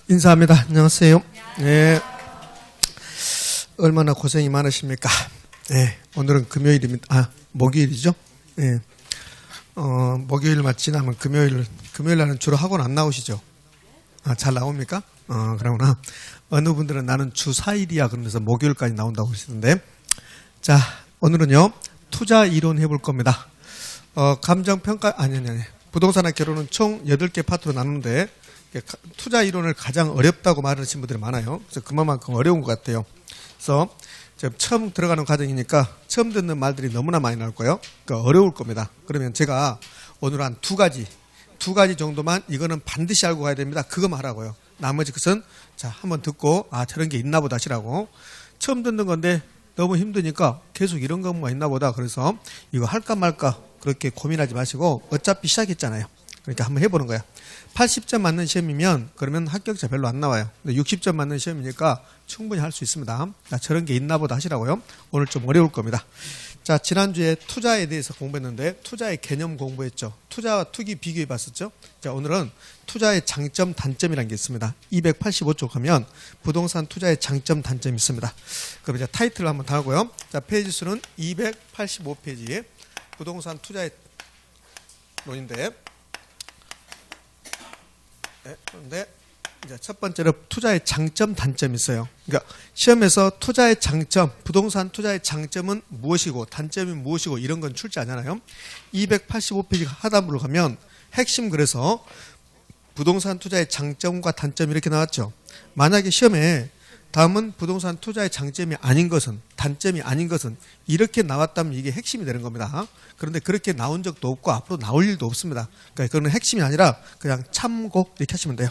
인사합니다. 안녕하세요. 네. 얼마나 고생이 많으십니까? 네. 오늘은 금요일입니다. 목요일이죠? 네. 목요일만 지나면 금요일 날은 주로 학원 안 나오시죠? 잘 나옵니까? 그러구나. 어느 분들은 나는 주 4일이야 그러면서 목요일까지 나온다고 하시는데, 자, 오늘은요, 투자 이론 해볼 겁니다. 감정평가, 아니. 부동산과 결혼은 총 8개 파트로 나누는데, 투자 이론을 가장 어렵다고 말하시는 분들이 많아요. 그래서 그만큼 어려운 것 같아요. 그래서 지금 처음 들어가는 과정이니까 처음 듣는 말들이 너무나 많이 나올 거예요. 그러니까 어려울 겁니다. 그러면 제가 오늘 한 두 가지 정도만 이거는 반드시 알고 가야 됩니다. 그거만 하라고요. 나머지 것은 자, 한번 듣고 저런 게 있나 보다 하시라고. 처음 듣는 건데 너무 힘드니까 계속 이런 것만 있나 보다. 그래서 이거 할까 말까 그렇게 고민하지 마시고 어차피 시작했잖아요. 그러니까 한번 해보는 거야. 80점 맞는 시험이면 그러면 합격자 별로 안 나와요. 근데 60점 맞는 시험이니까 충분히 할 수 있습니다. 자, 저런 게 있나 보다 하시라고요. 오늘 좀 어려울 겁니다. 자, 지난주에 투자에 대해서 공부했는데 투자의 개념 공부했죠. 투자와 투기 비교해 봤었죠. 자, 오늘은 투자의 장점, 단점이라는 게 있습니다. 285쪽 가면 부동산 투자의 장점, 단점이 있습니다. 그럼 이제 타이틀을 한번 다 하고요. 자, 페이지 수는 285페이지에 부동산 투자의 논인데, 그런데 이제 첫 번째로 투자의 장점, 단점이 있어요. 그러니까 시험에서 투자의 장점, 부동산 투자의 장점은 무엇이고 단점이 무엇이고 이런 건 출제하잖아요. 285페이지 하단부로 가면 핵심 그래서 부동산 투자의 장점과 단점이 이렇게 나왔죠. 만약에 시험에 다음은 부동산 투자의 장점이 아닌 것은, 단점이 아닌 것은 이렇게 나왔다면 이게 핵심이 되는 겁니다. 그런데 그렇게 나온 적도 없고 앞으로 나올 일도 없습니다. 그러니까 그거는 핵심이 아니라 그냥 참고 이렇게 하시면 돼요.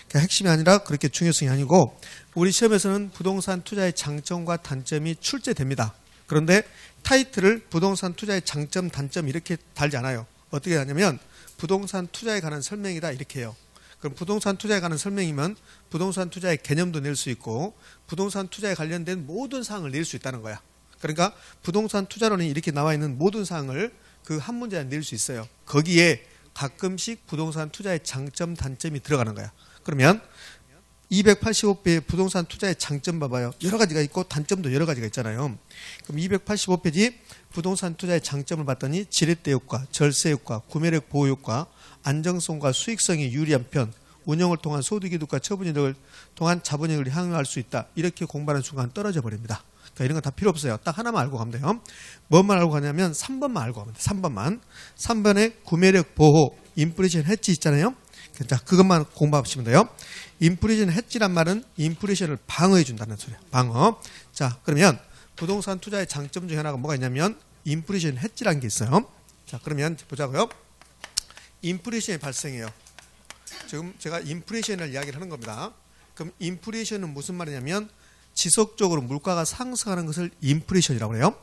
그러니까 핵심이 아니라 그렇게 중요성이 아니고 우리 시험에서는 부동산 투자의 장점과 단점이 출제됩니다. 그런데 타이틀을 부동산 투자의 장점, 단점 이렇게 달지 않아요. 어떻게 하냐면 부동산 투자에 관한 설명이다 이렇게 해요. 그럼 부동산 투자에 관한 설명이면 부동산 투자의 개념도 낼 수 있고 부동산 투자에 관련된 모든 사항을 낼 수 있다는 거야. 그러니까 부동산 투자론이 이렇게 나와 있는 모든 사항을 그 한 문제에 낼 수 있어요. 거기에 가끔씩 부동산 투자의 장점, 단점이 들어가는 거야. 그러면 285페이지 부동산 투자의 장점 봐봐요. 여러 가지가 있고 단점도 여러 가지가 있잖아요. 그럼 285페이지 부동산 투자의 장점을 봤더니 지렛대 효과, 절세 효과, 구매력 보호 효과, 안정성과 수익성이 유리한 편, 운영을 통한 소득이득과 처분이득을 통한 자본이익을 향유할 수 있다. 이렇게 공부하는 순간 떨어져 버립니다. 그러니까 이런 건 다 필요 없어요. 딱 하나만 알고 가면 돼요. 뭐만 알고 가냐면 3번만 알고 가면 돼요. 3번만. 3번에 구매력 보호, 인플레이션 해지 있잖아요. 자, 그것만 공부하시면 돼요. 인플레이션 해지란 말은 인플레이션을 방어해 준다는 소리예요. 방어. 자, 그러면 부동산 투자의 장점 중에 하나가 뭐가 있냐면 인플레이션 해지라는 게 있어요. 자, 그러면 보자고요. 인플레이션이 발생해요. 지금 제가 인플레이션을 이야기를 하는 겁니다. 그럼 인플레이션은 무슨 말이냐면 지속적으로 물가가 상승하는 것을 인플레이션이라고 해요.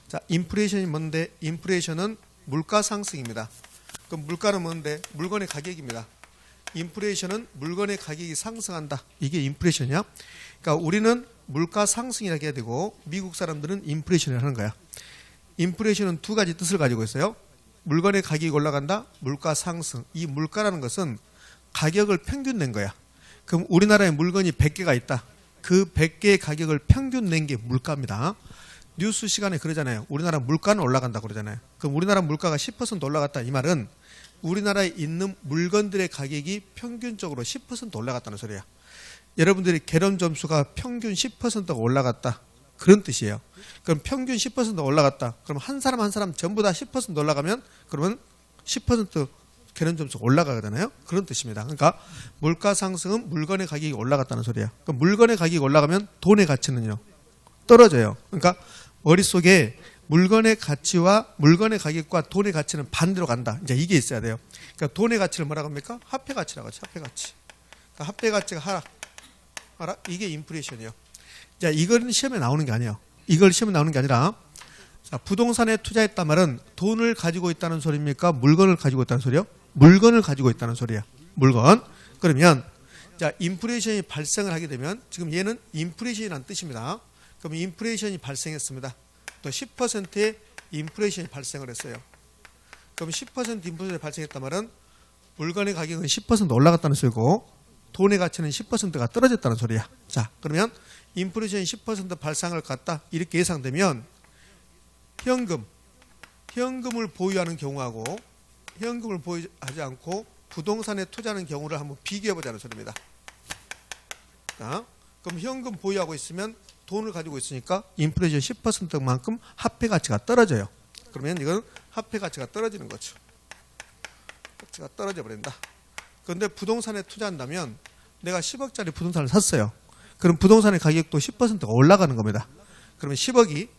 자, 인플레이션이 뭔데? 인플레이션은 물가 상승입니다. 그럼 물가는 뭔데? 물건의 가격입니다. 인플레이션은 물건의 가격이 상승한다. 이게 인플레이션이야. 그러니까 우리는 물가 상승이라고 해야 되고 미국 사람들은 인플레이션을 하는 거야. 인플레이션은 두 가지 뜻을 가지고 있어요. 물건의 가격이 올라간다. 물가 상승. 이 물가라는 것은 가격을 평균 낸 거야. 그럼 우리나라에 물건이 100개가 있다. 그 100개의 가격을 평균 낸 게 물가입니다. 뉴스 시간에 그러잖아요. 우리나라 물가는 올라간다고 그러잖아요. 그럼 우리나라 물가가 10% 올라갔다. 이 말은 우리나라에 있는 물건들의 가격이 평균적으로 10% 올라갔다는 소리야. 여러분들이 결혼 점수가 평균 10%가 올라갔다. 그런 뜻이에요. 그럼 평균 10% 올라갔다. 그럼 한 사람 한 사람 전부 다 10% 올라가면 그러면 10% 결혼 점수가 올라가잖아요. 그런 뜻입니다. 그러니까 물가 상승은 물건의 가격이 올라갔다는 소리야. 그럼 물건의 가격이 올라가면 돈의 가치는요 떨어져요. 그러니까 머릿속에 물건의 가치와 물건의 가격과 돈의 가치는 반대로 간다. 이제 이게 있어야 돼요. 그러니까 돈의 가치를 뭐라고 합니까? 화폐 가치라고 하죠. 화폐 가치. 그러니까 화폐 가치가 하락. 이게 인플레이션이에요. 자, 이거는 시험에 나오는 게 아니에요. 이걸 시험에 나오는 게 아니라 자, 부동산에 투자했단 말은 돈을 가지고 있다는 소리입니까? 물건을 가지고 있다는 소리요? 물건을 가지고 있다는 소리야. 물건. 그러면 자, 인플레이션이 발생을 하게 되면 지금 얘는 인플레이션이라는 뜻입니다. 그럼 인플레이션이 발생했습니다. 또 10%의 인플레이션이 발생을 했어요. 그럼 10% 인플레이션이 발생했단 말은 물건의 가격은 10% 올라갔다는 소리고 돈의 가치는 10%가 떨어졌다는 소리야. 자, 그러면 인플레이션이 10% 발생할 것 같다. 이렇게 예상되면 현금을 보유하는 경우하고 현금을 보유하지 않고 부동산에 투자하는 경우를 한번 비교해 보자는 소리입니다. 자, 그럼 현금 보유하고 있으면 돈을 가지고 있으니까 인플레이션 10%만큼 화폐 가치가 떨어져요. 그러면 이건 화폐 가치가 떨어지는 거죠. 가치가 떨어져 버린다. 그런데 부동산에 투자한다면 내가 10억짜리 부동산을 샀어요. 그럼 부동산의 가격도 10%가 올라가는 겁니다. 그러면 10억이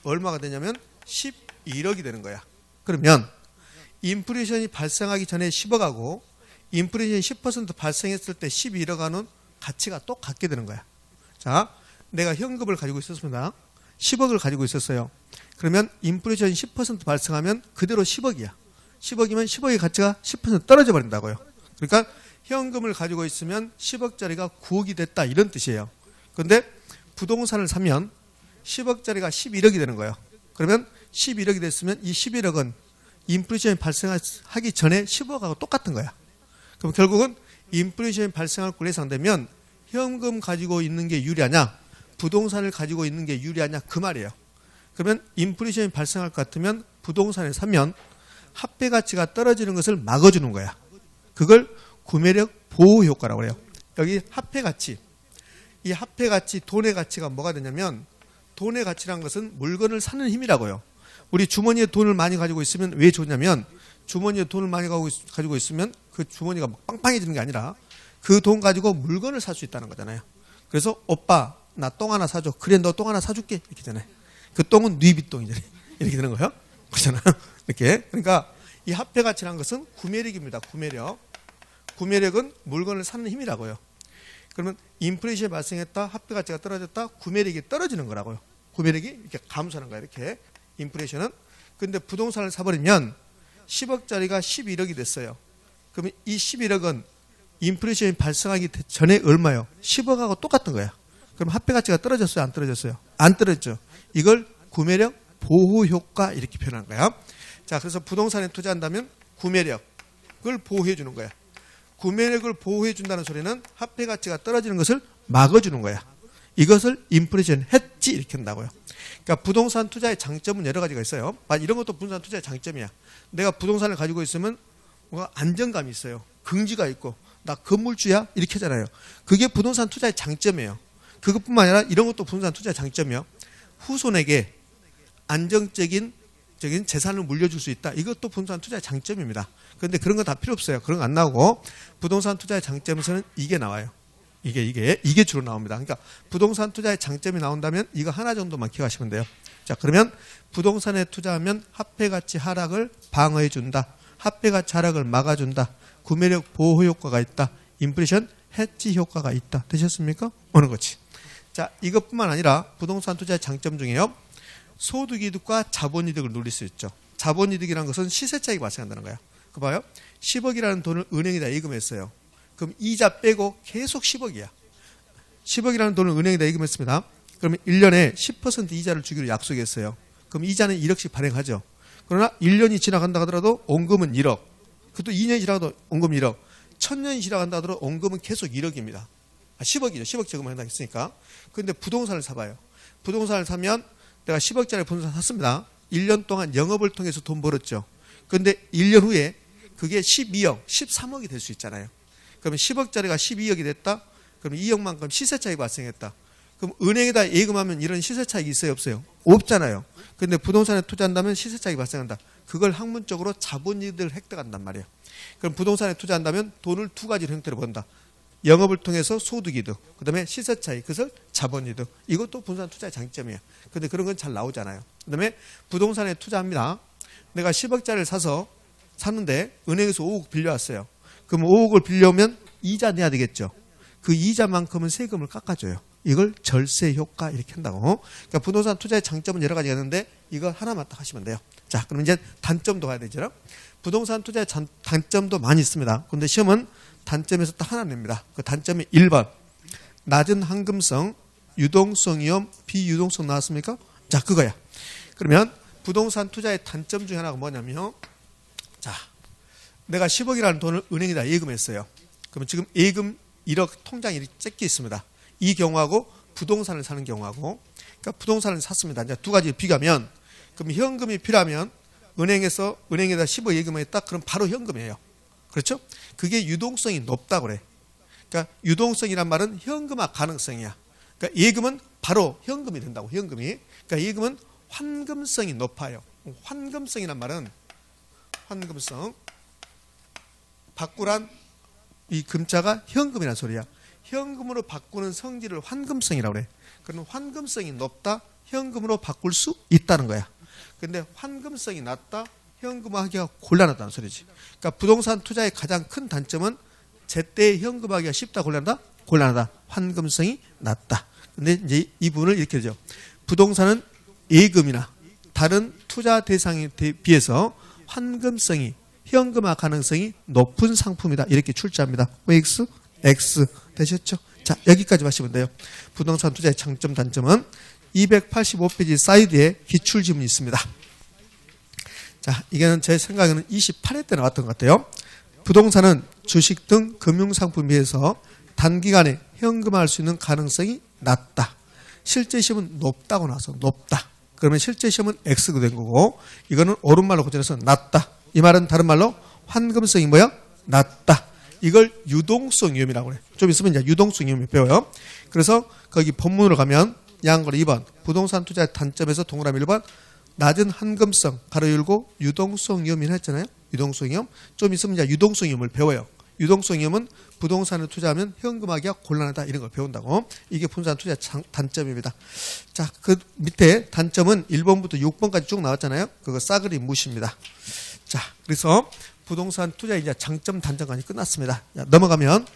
얼마가 되냐면 11억이 되는 거야. 그러면 인플레이션이 발생하기 전에 10억하고 인플레이션이 10% 발생했을 때 11억하는 가치가 똑같게 되는 거야. 자, 내가 현금을 가지고 있었습니다. 10억을 가지고 있었어요. 그러면 인플레이션이 10% 발생하면 그대로 10억이야. 10억이면 10억의 가치가 10% 떨어져 버린다고요. 그러니까 현금을 가지고 있으면 10억짜리가 9억이 됐다 이런 뜻이에요. 그런데 부동산을 사면 10억짜리가 11억이 되는 거예요. 그러면 11억이 됐으면 이 11억은 인플레이션이 발생하기 전에 10억하고 똑같은 거야. 그럼 결국은 인플레이션이 발생할 걸 예상되면 현금 가지고 있는 게 유리하냐 부동산을 가지고 있는 게 유리하냐 그 말이에요. 그러면 인플레이션이 발생할 것 같으면 부동산을 사면 화폐 가치가 떨어지는 것을 막아주는 거야. 그걸 구매력 보호 효과라고 해요. 여기 화폐 가치, 이 화폐 가치, 돈의 가치가 뭐가 되냐면 돈의 가치란 것은 물건을 사는 힘이라고요. 우리 주머니에 돈을 많이 가지고 있으면 왜 좋냐면 주머니에 돈을 많이 가지고 있으면 그 주머니가 막 빵빵해지는 게 아니라 그 돈 가지고 물건을 살 수 있다는 거잖아요. 그래서 오빠 나 똥 하나 사줘. 그래 너 똥 하나 사줄게. 이렇게 되잖아요. 그 똥은 뉘비똥이잖아요. 이렇게 되는 거예요. 그렇잖아요. 이렇게. 그러니까 이 화폐 가치란 것은 구매력입니다. 구매력. 구매력은 물건을 사는 힘이라고요. 그러면 인플레이션이 발생했다. 화폐 가치가 떨어졌다. 구매력이 떨어지는 거라고요. 구매력이 이렇게 감소하는 거예요. 이렇게. 인플레이션은. 근데 부동산을 사버리면 10억짜리가 11억이 됐어요. 그러면 이 11억은 인플레이션이 발생하기 전에 얼마요? 10억하고 똑같은 거야. 그럼 화폐 가치가 떨어졌어요? 안 떨어졌어요? 안 떨어졌죠. 이걸 구매력 보호 효과 이렇게 표현한 거야. 자, 그래서 부동산에 투자한다면 구매력을 보호해 주는 거야. 구매력을 보호해 준다는 소리는 화폐 가치가 떨어지는 것을 막아주는 거야. 이것을 인플레이션 해지 이렇게 한다고요. 그러니까 부동산 투자의 장점은 여러 가지가 있어요. 이런 것도 부동산 투자의 장점이야. 내가 부동산을 가지고 있으면 뭔가 안정감이 있어요. 긍지가 있고 나 건물주야 이렇게 하잖아요. 그게 부동산 투자의 장점이에요. 그것뿐만 아니라 이런 것도 부동산 투자의 장점이요. 후손에게 안정적인 재산을 물려줄 수 있다. 이것도 부동산 투자의 장점입니다. 그런데 그런 거 다 필요 없어요. 그런 거 안 나오고 부동산 투자의 장점에서는 이게 나와요. 이게 주로 나옵니다. 그러니까 부동산 투자의 장점이 나온다면 이거 하나 정도만 기억하시면 돼요. 자, 그러면 부동산에 투자하면 화폐 가치 하락을 방어해 준다. 화폐 가치 하락을 막아준다. 구매력 보호 효과가 있다. 인플레이션 해지 효과가 있다. 되셨습니까? 어느 거지? 자, 이것뿐만 아니라 부동산 투자의 장점 중에요. 소득이득과 자본이득을 누릴 수 있죠. 자본이득이라는 것은 시세 차익이 발생한다는 거야. 그 봐요. 10억이라는 돈을 은행에다 예금했어요. 그럼 이자 빼고 계속 10억이야. 10억이라는 돈을 은행에다 예금했습니다. 그러면 1년에 10% 이자를 주기로 약속했어요. 그럼 이자는 1억씩 발행하죠. 그러나 1년이 지나간다 하더라도 원금은 1억. 그것도 2년이 지나가도 원금 1억. 1000년이 지나간다 하더라도 원금은 계속 1억입니다. 10억이죠. 10억 저금을 한다고 했으니까. 그런데 부동산을 사봐요. 부동산을 사면 내가 10억짜리 부동산 샀습니다. 1년 동안 영업을 통해서 돈 벌었죠. 그런데 1년 후에 그게 12억, 13억이 될 수 있잖아요. 그러면 10억짜리가 12억이 됐다? 그럼 2억만큼 시세차익이 발생했다. 그럼 은행에다 예금하면 이런 시세차익이 있어요? 없어요? 없잖아요. 그런데 부동산에 투자한다면 시세차익이 발생한다. 그걸 학문적으로 자본이득을 획득한단 말이에요. 그럼 부동산에 투자한다면 돈을 두 가지로 형태로 번다. 영업을 통해서 소득이득, 그 다음에 시세차익, 그것을 자본이득. 이것도 부동산 투자의 장점이에요. 그런데 그런 건 잘 나오잖아요. 그 다음에 부동산에 투자합니다. 내가 10억짜리를 샀는데 은행에서 5억 빌려왔어요. 그럼 5억을 빌려오면 이자 내야 되겠죠. 그 이자만큼은 세금을 깎아줘요. 이걸 절세 효과 이렇게 한다고. 그러니까 부동산 투자의 장점은 여러 가지가 있는데 이거 하나만 딱 하시면 돼요. 자, 그럼 이제 단점도 가야 되죠. 부동산 투자의 단점도 많이 있습니다. 그런데 시험은 단점에서 딱 하나 냅니다. 그 단점이 1번. 낮은 황금성, 유동성 위험, 비유동성 나왔습니까? 자, 그거야. 그러면 부동산 투자의 단점 중에 하나가 뭐냐면, 자, 내가 10억이라는 돈을 은행에다 예금했어요. 그러면 지금 예금 1억 통장이 이렇게 째껴 있습니다. 이 경우하고 부동산을 사는 경우하고, 그러니까 부동산을 샀습니다. 이제 두 가지 비교하면, 그럼 현금이 필요하면 은행에다 10억 예금했다, 그럼 바로 현금이에요. 그렇죠? 그게 유동성이 높다고 그래. 그러니까 유동성이란 말은 현금화 가능성이야. 그러니까 예금은 바로 현금이 된다고, 현금이. 그러니까 예금은 환금성이 높아요. 환금성이란 말은 환금성. 바꾸란 이 금자가 현금이라는 소리야. 현금으로 바꾸는 성질을 환금성이라고 그래. 그럼 환금성이 높다, 현금으로 바꿀 수 있다는 거야. 근데 환금성이 낮다, 현금화하기가 곤란하다는 소리지. 그러니까 부동산 투자의 가장 큰 단점은 제때 현금화하기가 쉽다, 곤란하다? 곤란하다. 환금성이 낮다. 근데 이제 이 부분을 이렇게 하죠. 부동산은 예금이나 다른 투자 대상에 비해서 환금성이, 현금화 가능성이 높은 상품이다. 이렇게 출제합니다. OX, X 되셨죠? 자, 여기까지 마시면 돼요. 부동산 투자의 장점, 단점은 285페이지 사이드에 기출지문이 있습니다. 자, 이거는 제 생각에는 28회 때 나왔던 것 같아요. 부동산은 주식 등 금융상품에 비해서 단기간에 현금화할 수 있는 가능성이 낮다. 실제 시험은 높다고 나와서 높다. 그러면 실제 시험은 X가 된 거고, 이거는 옳은말로 고쳐서 낮다. 이 말은 다른 말로 환금성이 뭐야? 낮다. 이걸 유동성 위험이라고 그래. 좀 있으면 이제 유동성 위험을 배워요. 그래서 거기 본문으로 가면 양거로 2번 부동산 투자의 단점에서 동그라미 1번 낮은 환금성 가로 열고 유동성 위험이라 했잖아요. 유동성 위험. 좀 있으면 이제 유동성 위험을 배워요. 유동성 위험은 부동산을 투자하면 현금화하기가 곤란하다, 이런 걸 배운다고. 이게 부동산 투자의 단점입니다. 자, 그 밑에 단점은 1번부터 6번까지 쭉 나왔잖아요. 그거 싸그리 무시입니다. 자, 그래서 부동산 투자의 이제 장점, 단점까지 끝났습니다. 자, 넘어가면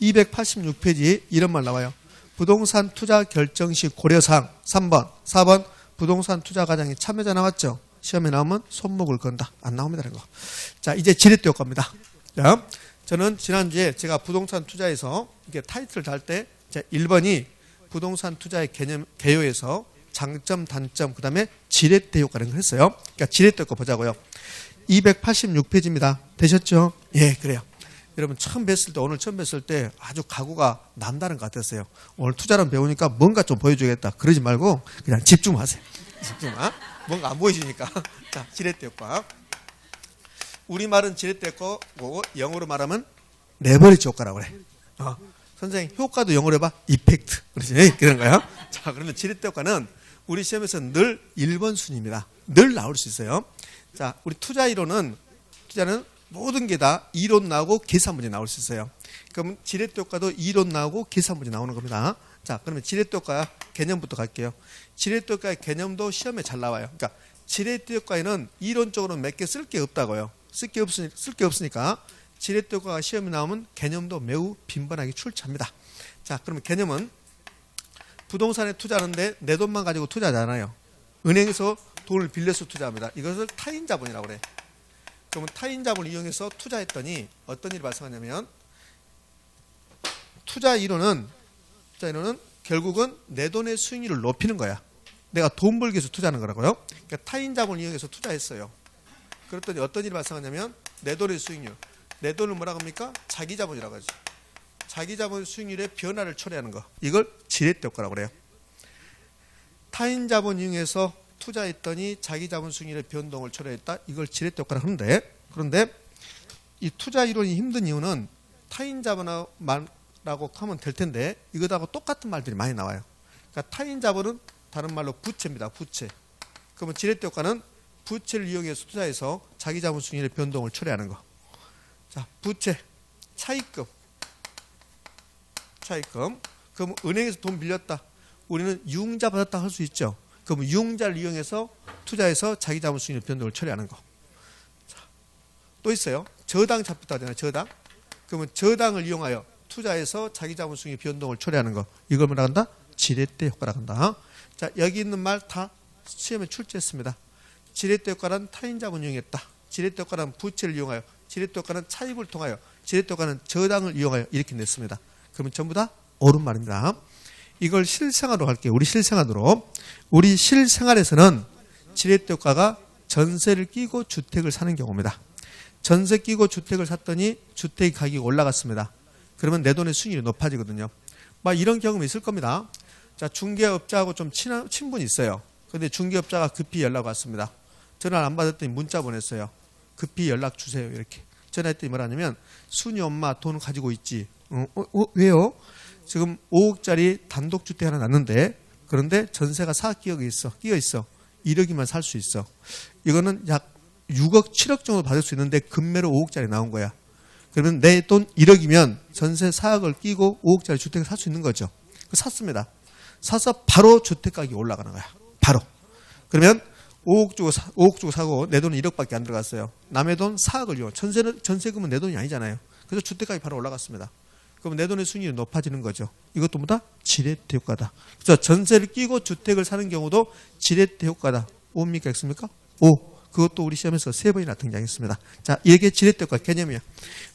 286페이지에 이런 말 나와요. 부동산 투자 결정 시 고려사항 3번, 4번 부동산 투자 과정에 참여자 나왔죠? 시험에 나오면 손목을 건다. 안 나옵니다, 이런 거. 자, 이제 지렛대 효과입니다. 자, 저는 지난주에 제가 부동산 투자에서 이렇게 타이틀을 달 때 1번이 부동산 투자의 개요에서 장점, 단점, 그 다음에 지렛대 효과를 했어요. 그러니까 지렛대 효과 보자고요. 286페이지입니다. 되셨죠? 예, 그래요. 여러분 처음 뵀을 때, 오늘 처음 뵀을 때 아주 각오가 남다른 것 같았어요. 오늘 투자론 배우니까 뭔가 좀 보여주겠다. 그러지 말고 그냥 집중하세요. 집중하. 뭔가 안 보이시니까. 자, 지렛대 효과. 우리말은 지렛대 효과고 영어로 말하면 레버리지 효과라고 그래. 선생님 효과도 영어로 해봐. 이펙트. 그러지? 그런 거야. 자, 그러면 지렛대 효과는 우리 시험에서 늘 1번 순위입니다. 늘 나올 수 있어요. 자, 우리 투자는 모든 게 다 이론 나오고 계산 문제 나올 수 있어요. 그럼 지렛대 효과도 이론 나오고 계산 문제 나오는 겁니다. 자, 그러면 지렛대 효과 개념부터 갈게요. 지렛대 효과의 개념도 시험에 잘 나와요. 그러니까 지렛대 효과에는 이론적으로 몇 개 쓸 게 없다고요. 쓸 게 없으니까 지렛대 효과가 시험에 나오면 개념도 매우 빈번하게 출제합니다. 자, 그러면 개념은 부동산에 투자하는데 내 돈만 가지고 투자하지 않아요. 은행에서 돈을 빌려서 투자합니다. 이것을 타인 자본이라고 그래. 그러면 타인 자본을 이용해서 투자했더니 어떤 일이 발생하냐면 투자 이론은 결국은 내 돈의 수익률을 높이는 거야. 내가 돈 벌기 위해서 투자하는 거라고요. 그러니까 타인 자본을 이용해서 투자했어요. 그랬더니 어떤 일이 발생하냐면 내 돈의 수익률. 내 돈을 뭐라고 합니까? 자기 자본이라고 하죠. 자기 자본 수익률의 변화를 초래하는 거. 이걸 지렛대 효과라고 그래요. 타인 자본 이용해서 투자했더니 자기 자본 수익률의 변동을 초래했다. 이걸 지렛대 효과라고 하는데, 그런데 이 투자 이론이 힘든 이유는 타인 자본라고 하면 될 텐데 이것하고 똑같은 말들이 많이 나와요. 그러니까 타인 자본은 다른 말로 부채입니다. 부채. 그러면 지렛대 효과는 부채를 이용해서 투자해서 자기 자본 수익률의 변동을 초래하는 거. 자, 부채, 차입금. 그럼 은행에서 돈 빌렸다. 우리는 유흥자 받았다 할 수 있죠. 그럼 유흥자를 이용해서 투자해서 자기 자본 수익률 변동을 처리하는 거. 자, 또 있어요. 저당 잡혔다 하잖아요. 저당. 그러면 저당을 이용하여 투자해서 자기 자본 수익률 변동을 처리하는 거. 이걸 뭐라 한다? 지렛대 효과라고 한다. 자, 여기 있는 말 다 시험에 출제했습니다. 지렛대 효과는 타인 자본 이용했다. 지렛대 효과는 부채를 이용하여. 지렛대 효과는 차입을 통하여. 지렛대 효과는 저당을 이용하여. 이렇게 냈습니다. 그러면 전부 다 옳은 말입니다. 이걸 실생활로 할게요. 우리 실생활으로. 우리 실생활에서는 지렛대 효과가 전세를 끼고 주택을 사는 경우입니다. 전세 끼고 주택을 샀더니 주택 가격이 올라갔습니다. 그러면 내 돈의 수익률이 높아지거든요. 막 이런 경험이 있을 겁니다. 자, 중개업자하고 좀 친분이 있어요. 근데 중개업자가 급히 연락 왔습니다. 전화를 안 받았더니 문자 보냈어요. 급히 연락 주세요. 이렇게. 전화했더니 뭐라냐면 순이 엄마 돈 가지고 있지. 왜요? 지금 5억짜리 단독주택 하나 났는데 그런데 전세가 4억이 끼어 있어. 1억이면 살 수 있어. 이거는 약 6억, 7억 정도 받을 수 있는데 금매로 5억짜리 나온 거야. 그러면 내 돈 1억이면 전세 4억을 끼고 5억짜리 주택을 살 수 있는 거죠. 샀습니다. 사서 바로 주택 가격이 올라가는 거야. 바로. 그러면 5억 주고 사고 내 돈은 1억밖에 안 들어갔어요. 남의 돈 4억을 요. 전세금은 내 돈이 아니잖아요. 그래서 주택 가격이 바로 올라갔습니다. 그럼 내 돈의 수익률이 높아지는 거죠. 이것도 뭐다? 지렛대 효과다. 그래서 전세를 끼고 주택을 사는 경우도 지렛대 효과다. 옵니까? X입니까? 오. 그것도 우리 시험에서 3번이나 등장했습니다. 자, 이게 지렛대 효과 개념이에요.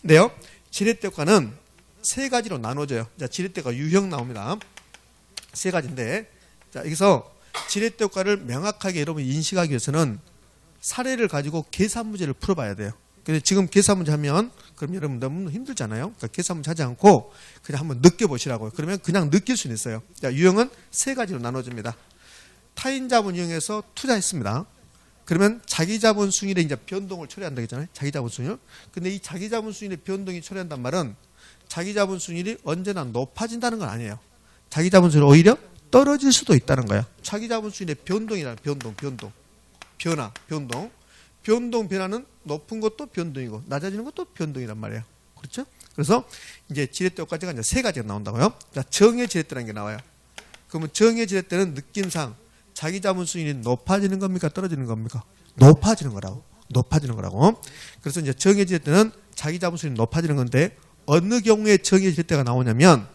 근데요, 지렛대 효과는 3가지로 나눠져요. 자, 지렛대 효과 유형 나옵니다. 3가지인데, 자, 여기서 지렛대 효과를 명확하게 여러분이 인식하기 위해서는 사례를 가지고 계산 문제를 풀어봐야 돼요. 근데 지금 계산 문제 하면 그럼 여러분 너무 힘들잖아요. 그러니까 계산 문제 하지 않고 그냥 한번 느껴보시라고요. 그러면 그냥 느낄 수는 있어요. 자, 유형은 3가지로 나눠집니다. 타인 자본 이용해서 투자했습니다. 그러면 자기 자본 수익률의 이제 변동을 처리한다 했잖아요. 자기 자본 수익률. 근데 이 자기 자본 수익률의 변동이 처리한단 말은 자기 자본 수익률이 언제나 높아진다는 건 아니에요. 자기 자본 수익률이 오히려 떨어질 수도 있다는 거야. 자기 자본 수익률의 변동이라는 변화는 높은 것도 변동이고 낮아지는 것도 변동이란 말이에요. 그렇죠? 그래서 이제 지렛대 효과가 이제 3가지가 나온다고요. 자, 정의 지렛대라는 게 나와요. 그러면 정의 지렛대는 느낌상 자기 자본 수익률이 높아지는 겁니까? 떨어지는 겁니까? 높아지는 거라고. 그래서 이제 정의 지렛대는 자기 자본 수익률이 높아지는 건데 어느 경우에 정의 지렛대가 나오냐면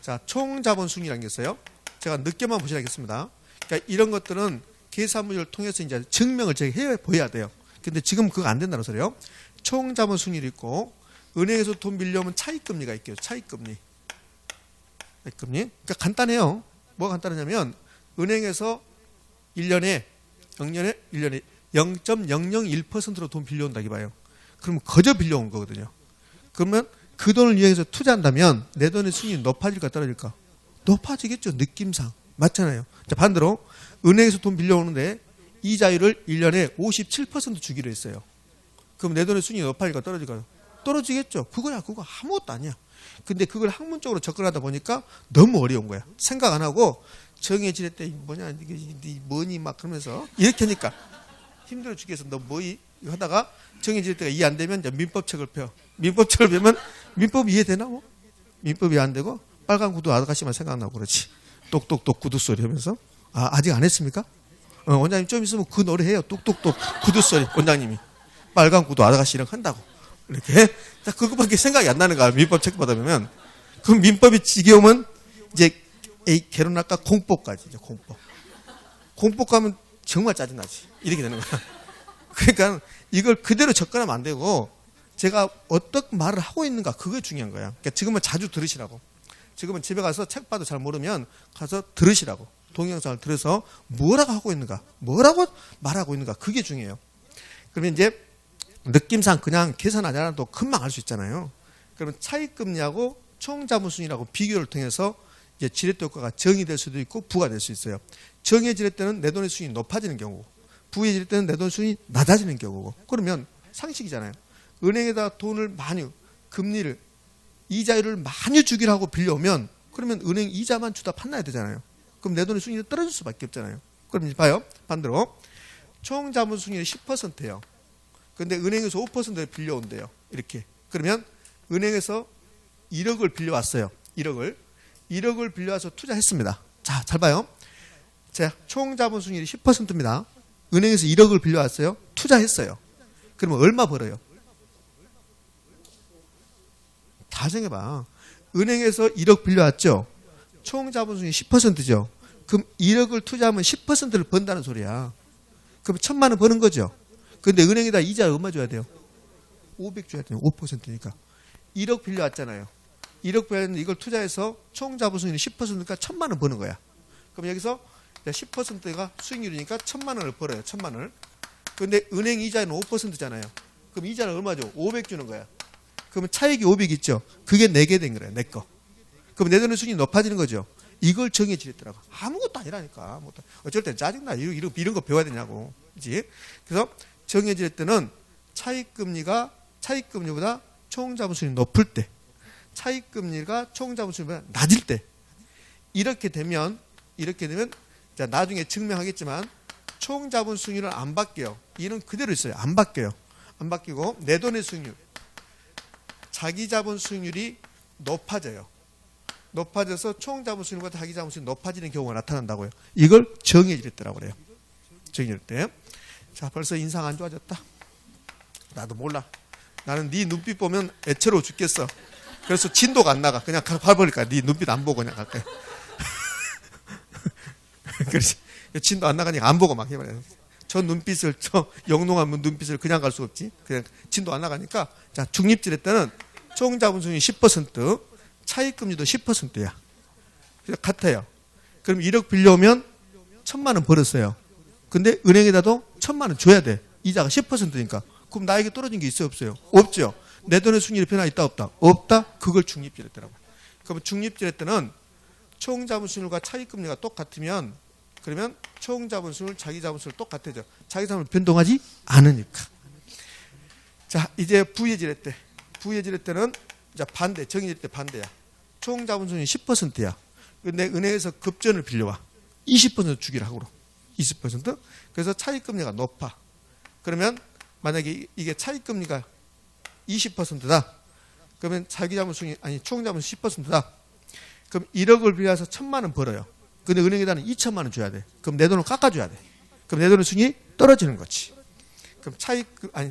자, 총 자본 수익률이라는 게 있어요. 제가 늦게만 보시라겠습니다. 그러니까 이런 것들은 계산 문제를 통해서 이제 증명을 제가 해 보여야 돼요. 근데 지금 그거 안 된다는 소리예요. 총 자본 수익률이 있고 은행에서 돈 빌려오면 차익금리가 있게요. 차익금리. 그러니까 간단해요. 뭐가 간단하냐면 은행에서 1년에 0.001%로 돈 빌려온다 이봐요. 그러면 거저 빌려온 거거든요. 그러면 그 돈을 이용해서 투자한다면 내 돈의 수익이 높아질까 떨어질까? 높아지겠죠. 느낌상. 맞잖아요. 자, 반대로 은행에서 돈 빌려오는데 이자율을 1년에 57% 주기로 했어요. 그럼 내 돈의 수익이 높아질까 떨어질까? 떨어지겠죠. 그거 아무것도 아니야. 근데 그걸 학문적으로 접근하다 보니까 너무 어려운 거야. 생각 안 하고 정의 지렛대 뭐냐 이게 뭐니 막 그러면서 이렇게 하니까 힘들어 죽겠어. 너 뭐이 하다가 정의 지렛대가 이해 안 되면 이제 민법책을 펴. 민법책을 펴면 민법 이해되나 뭐? 민법이 안 되고 빨간 구두 아가씨만 생각나고 그렇지. 똑똑똑 구두 소리 하면서 아직 안 했습니까? 원장님 좀 있으면 그 노래 해요. 똑똑똑 구두 소리 원장님이 빨간 구두 아가씨랑 한다고 이렇게 딱 그것밖에 생각이 안 나는 거야. 민법책 받아 보면 그럼 민법이 지겨우면 이제 결혼할까 공법까지 이제 공법 가면 정말 짜증나지. 이렇게 되는 거야. 그러니까 이걸 그대로 접근하면 안 되고 제가 어떤 말을 하고 있는가 그게 중요한 거야. 그러니까 지금은 자주 들으시라고. 지금은 집에 가서 책 봐도 잘 모르면 가서 들으시라고. 동영상을 들어서 뭐라고 하고 있는가, 뭐라고 말하고 있는가 그게 중요해요. 그러면 이제 느낌상 그냥 계산하지 않아도 금방 알 수 있잖아요. 그러면 차익금리하고 총자본수익이라고 비교를 통해서 이제 지렛대 효과가 정이 될 수도 있고 부가 될 수 있어요. 정의 지렛대는 내 돈의 수익이 높아지는 경우고 부의 지렛대는 내 돈의 수익이 낮아지는 경우고. 그러면 상식이잖아요. 은행에다 돈을 많이 금리를 이자율을 많이 주기로 하고 빌려오면 그러면 은행 이자만 주다 판나야 되잖아요. 그럼 내 돈의 수익률이 떨어질 수밖에 없잖아요. 그럼 이제 봐요. 반대로 총 자본 수익률이 10%예요. 근데 은행에서 5%를 빌려온대요. 이렇게. 그러면 은행에서 1억을 빌려왔어요. 1억을 빌려와서 투자했습니다. 자, 잘 봐요. 자, 총 자본 수익률이 10%입니다. 은행에서 1억을 빌려왔어요. 투자했어요. 그러면 얼마 벌어요? 다 생각해봐. 은행에서 1억 빌려왔죠. 총 자본 수익이 10%죠. 그럼 1억을 투자하면 10%를 번다는 소리야. 그럼 1,000만 원 버는 거죠. 근데 은행에다 이자 얼마 줘야 돼요? 500 줘야 돼요. 5%니까. 1억 빌려왔잖아요. 1억 빌려왔는데 이걸 투자해서 총 자본 수익이 10%니까 1,000만 원 버는 거야. 그럼 여기서 10%가 수익률이니까 1,000만 원을 벌어요. 1,000만 원을. 근데 은행 이자는 5%잖아요. 그럼 이자는 얼마죠? 500 주는 거야. 그러면 차익이 500 있죠. 그게 내게 된 거예요. 내 거. 그럼 내돈의 수익이 높아지는 거죠. 이걸 정해지랬더라고. 아무것도 아니라니까. 어쩔 땐 짜증나. 이런 거 배워야 되냐고. 그지? 그래서 정해질 때는 차익금리보다 총자본수익이 높을 때, 차익금리가 총자본수익보다 낮을 때, 이렇게 되면 자, 나중에 증명하겠지만 총자본수익률은 안 바뀌어요. 이는 그대로 있어요. 안 바뀌어요. 안 바뀌고 내돈의 수익률, 자기자본수익률이 높아져요. 높아져서 총자본수익률보다 자기자본수익률이 높아지는 경우가 나타난다고요. 이걸 정해지랬더라고 그래요. 정해질 때. 자, 벌써 인상 안 좋아졌다. 나도 몰라. 나는 네 눈빛 보면 애처로워 죽겠어. 그래서 진도가 안 나가. 그냥 가버릴까. 네 눈빛 안 보고 그냥 갈까요? 그렇지. 진도 안 나가니까 안 보고 막 해버려요. 저 영롱한 눈빛을 그냥 갈 수 없지. 그냥 진도 안 나가니까. 자, 중립질의 때는 총자본수익이 10%, 차익금리도 10%야. 그래서 같아요. 그럼 1억 빌려오면 1,000만 원 벌었어요. 근데 은행에다도 1,000만 원 줘야 돼. 이자가 10%니까. 그럼 나에게 떨어진 게 있어요, 없어요? 없죠. 내 돈의 수익률이 변화 있다, 없다? 없다. 그걸 중립질했더라고요. 그러면 중립질의 때는 총자본수익률과 차익금리가 똑같으면 그러면 총자본수익률, 자기자본수익률 똑같아져. 자기자본수익률 변동하지 않으니까. 자, 이제 부의질의 때. 부의질의 때는 이제 반대, 정의질 때 반대야. 총자본수익률이 10%야. 근데 은행에서 급전을 빌려와. 20% 주기를 하고. 20%. 그래서 차익금리가 높아. 그러면 만약에 이게 차익금리가 20%다. 그러면 총자본수익 10%다. 그럼 1억을 빌려서 1,000만 원 벌어요. 근데 은행에다는 2,000만 원 줘야 돼. 그럼 내 돈을 깎아줘야 돼. 그럼 내 돈의 수익이 떨어지는 거지. 그럼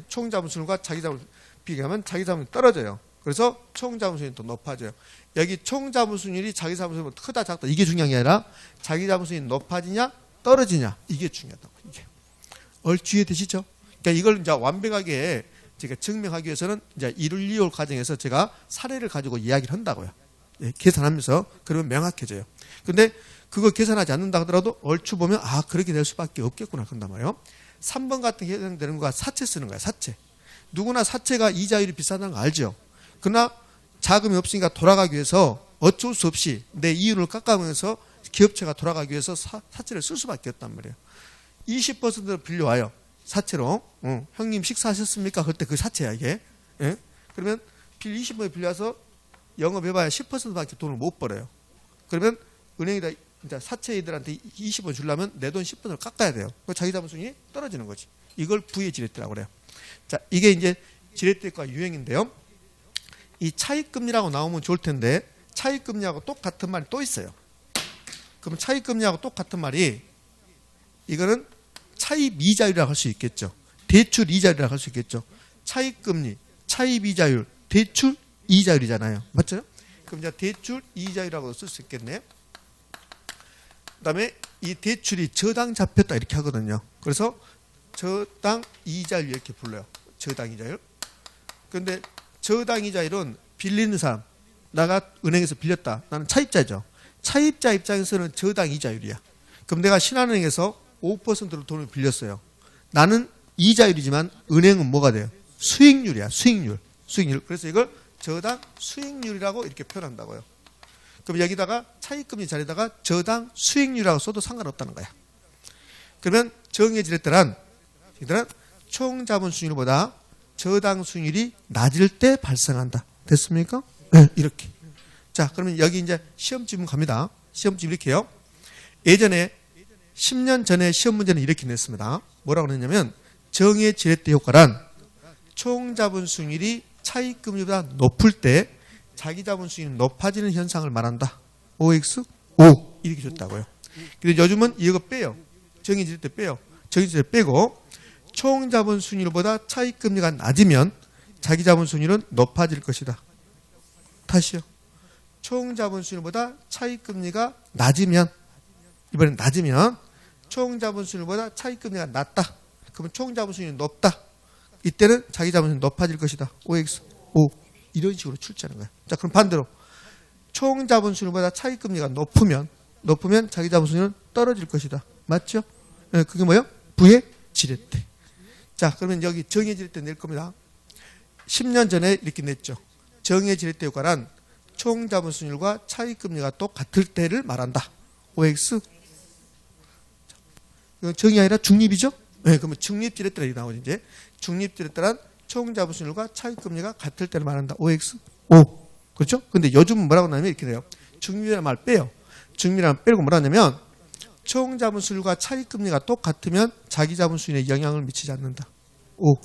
총자본수익과 자기자본수익 비교하면 자기자본수익이 떨어져요. 그래서 총자본수익이 더 높아져요. 여기 총자본수익률이 자기자본수익보다 크다 작다 이게 중요한 게 아니라 자기자본수익이 높아지냐 떨어지냐 이게 중요하다고. 이게 얼추 이해되시죠? 그러니까 이걸 이제 완벽하게 제가 증명하기 위해서는 이제 1월 2월 과정에서 제가 사례를 가지고 이야기를 한다고요. 예, 계산하면서 그러면 명확해져요. 근데 그거 계산하지 않는다 하더라도 얼추 보면 그렇게 될 수밖에 없겠구나 그런단 말이에요. 3번 같은 게 해당되는 거가 사채 쓰는 거야. 사채. 누구나 사채가 이자율이 비싸다는 거 알죠. 그러나 자금이 없으니까 돌아가기 위해서 어쩔 수 없이 내 이윤을 깎아가면서 기업체가 돌아가기 위해서 사채를 쓸 수밖에 없단 말이에요. 20%를 빌려와요. 사채로. 형님 식사하셨습니까? 그때 그 사채야 이게. 예? 그러면 20% 빌려와서 영업해봐야 10%밖에 돈을 못 벌어요. 그러면 은행에다 이제 사채이들한테 20원 주려면 내 돈 10%를 깎아야 돼요. 자기 자본수익이 떨어지는 거지. 이걸 부의 지렛대라고 그래요. 자, 이게 이제 지렛대과 유형인데요. 이 차익금리라고 나오면 좋을 텐데 차익금리하고 똑같은 말이 또 있어요. 그럼 차익금리하고 똑같은 말이 이거는 차입이자율이라고 할 수 있겠죠. 대출이자율이라고 할 수 있겠죠. 차익금리, 차입이자율, 대출이자율이잖아요. 맞죠? 그럼 이제 대출이자율이라고 쓸 수 있겠네. 그 다음에 이 대출이 저당 잡혔다 이렇게 하거든요. 그래서 저당 이자율 이렇게 불러요. 저당 이자율. 그런데 저당 이자율은 빌리는 사람, 나가 은행에서 빌렸다. 나는 차입자죠. 차입자 입장에서는 저당 이자율이야. 그럼 내가 신한은행에서 5%로 돈을 빌렸어요. 나는 이자율이지만 은행은 뭐가 돼요? 수익률이야. 수익률. 그래서 이걸 저당 수익률이라고 이렇게 표현한다고요. 그럼 여기다가 차익금리 자리에다가 저당 수익률이라고 써도 상관없다는 거야. 그러면 정해질 때란 총자본 수익률보다 저당 수익률이 낮을 때 발생한다. 됐습니까? 네, 이렇게. 자, 그러면 여기 이제 시험지문 갑니다. 시험지 이렇게요. 예전에 10년 전에 시험 문제는 이렇게 냈습니다. 뭐라고 그랬냐면 정의 지렛대 효과란 총자본 수익률이 차익금리보다 높을 때 자기자본 수익률이 높아지는 현상을 말한다. OX? O 이렇게 줬다고요. 근데 요즘은 이거 빼요. 정의 지렛대 빼요. 정의 지렛대 빼고 총자본 수익률보다 차익금리가 낮으면 자기자본 수익률은 높아질 것이다. 다시요. 총자본 수익률보다 차익금리가 낮으면 이번엔 낮으면 총자본 수익률보다 차익금리가 낮다. 그러면 총자본 수익률이 높다. 이때는 자기자본 수익률이 높아질 것이다. OX, O 이런 식으로 출제하는 거예요. 자, 그럼 반대로 총자본 수익률보다 차익금리가 높으면 자기자본 수익률은 떨어질 것이다. 맞죠? 네, 그게 뭐예요? 부의 지렛대. 자, 그러면 여기 정의 지렛대 낼 겁니다. 10년 전에 이렇게 냈죠. 정의 지렛대 효과란 총 자본수익률과 차익금리가 똑같을 때를 말한다. OX. 이건 정의 아니라 중립이죠? 네, 그러면 중립지렛대라 이렇게 나오죠. 이제 중립지렛대란 총 자본수익률과 차익금리가 같을 때를 말한다. OX. O. 그렇죠? 근데 요즘은 뭐라고 하냐면 이렇게 돼요. 중립이라는 말 빼요. 중립이라는 빼고 뭐라 하냐면 총 자본수익률과 차익금리가 똑같으면 자기 자본수익에 영향을 미치지 않는다. O.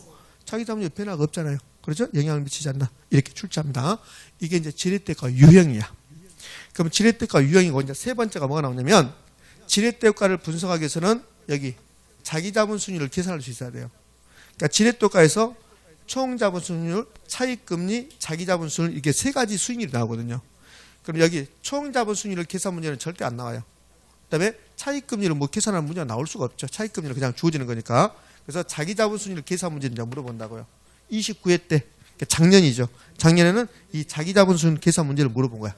자기 자본수익 변화가 없잖아요. 그렇죠? 영향을 미치지 않나. 이렇게 출제합니다. 이게 이제 지렛대효과 유형이야. 그럼 지렛대효과 유형이고 이제 세 번째가 뭐가 나오냐면 지렛대효과를 분석하기 위해서는 여기 자기 자본수익률을 계산할 수 있어야 돼요. 그러니까 지렛대효과에서 총 자본수익률, 차익금리, 자기 자본수익률 이렇게 세 가지 수익률이 나오거든요. 그럼 여기 총 자본수익률 계산 문제는 절대 안 나와요. 그다음에 차익금리를 뭐 계산하는 문제가 나올 수가 없죠. 차익금리는 그냥 주어지는 거니까. 그래서 자기 자본수익률 계산 문제는 이제 물어본다고요. 29회 때, 그러니까 작년이죠. 작년에는 이 자기 자본수익률 계산 문제를 물어본 거야.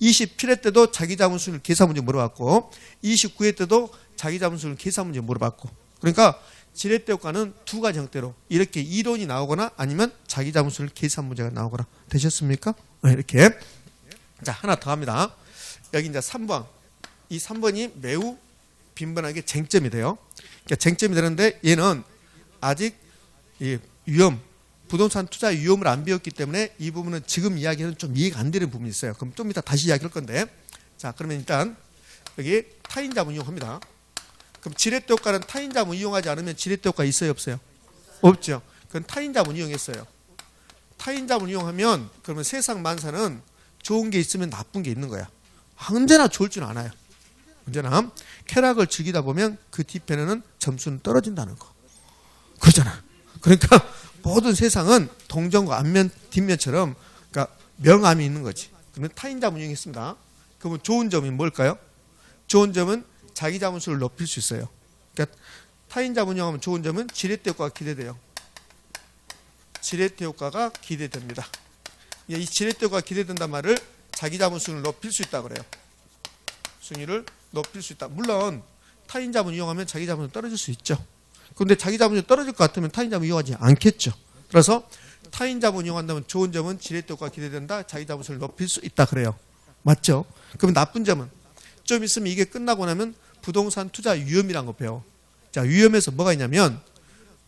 27회 때도 자기 자본수익률 계산 문제 물어봤고 29회 때도 자기 자본수익률 계산 문제 물어봤고 그러니까 지렛대 효과는 두 가지 형태로 이렇게 이론이 나오거나 아니면 자기 자본수익률 계산 문제가 나오거나 되셨습니까? 네, 이렇게. 자, 하나 더 합니다. 여기 이제 3번. 이 3번이 매우 빈번하게 쟁점이 돼요. 그러니까 쟁점이 되는데 얘는 아직 이 위험, 부동산 투자 위험을 안 배웠기 때문에 이 부분은 지금 이야기는 좀 이해가 안 되는 부분이 있어요. 그럼 좀 이따 다시 이야기할 건데. 자, 그러면 일단 여기 타인자본 이용합니다. 그럼 지렛대 효과는 타인자본 이용하지 않으면 지렛대 효과 있어요, 없어요? 없죠. 그건 타인자본 이용했어요. 타인자본 이용하면 그러면 세상 만사는 좋은 게 있으면 나쁜 게 있는 거야. 언제나 좋을 줄 알아요. 언제나 쾌락을 즐기다 보면 그 뒤편에는 점수는 떨어진다는 거. 그러잖아. 그러니까 모든 세상은 동전과 앞면, 뒷면처럼 그러니까 명암이 있는 거지. 그러면 타인자본 이용했습니다. 그러면 좋은 점이 뭘까요? 좋은 점은 자기 자본수를 높일 수 있어요. 그러니까 타인자본 이용하면 좋은 점은 지렛대 효과가 기대돼요. 지렛대 효과가 기대됩니다. 이 지렛대 효과가 기대된단 말을 자기 자본수를 높일 수 있다 그래요. 수익률을 높일 수 있다. 물론 타인 자본 이용하면 자기 자본은 떨어질 수 있죠. 그런데 자기 자본이 떨어질 것 같으면 타인 자본 이용하지 않겠죠. 그래서 타인 자본 이용한다면 좋은 점은 지렛대 효과가 기대된다. 자기 자본수를 높일 수 있다 그래요. 맞죠? 그럼 나쁜 점은 좀 있으면 이게 끝나고 나면 부동산 투자 위험이라는 거 배워. 자, 위험에서 뭐가 있냐면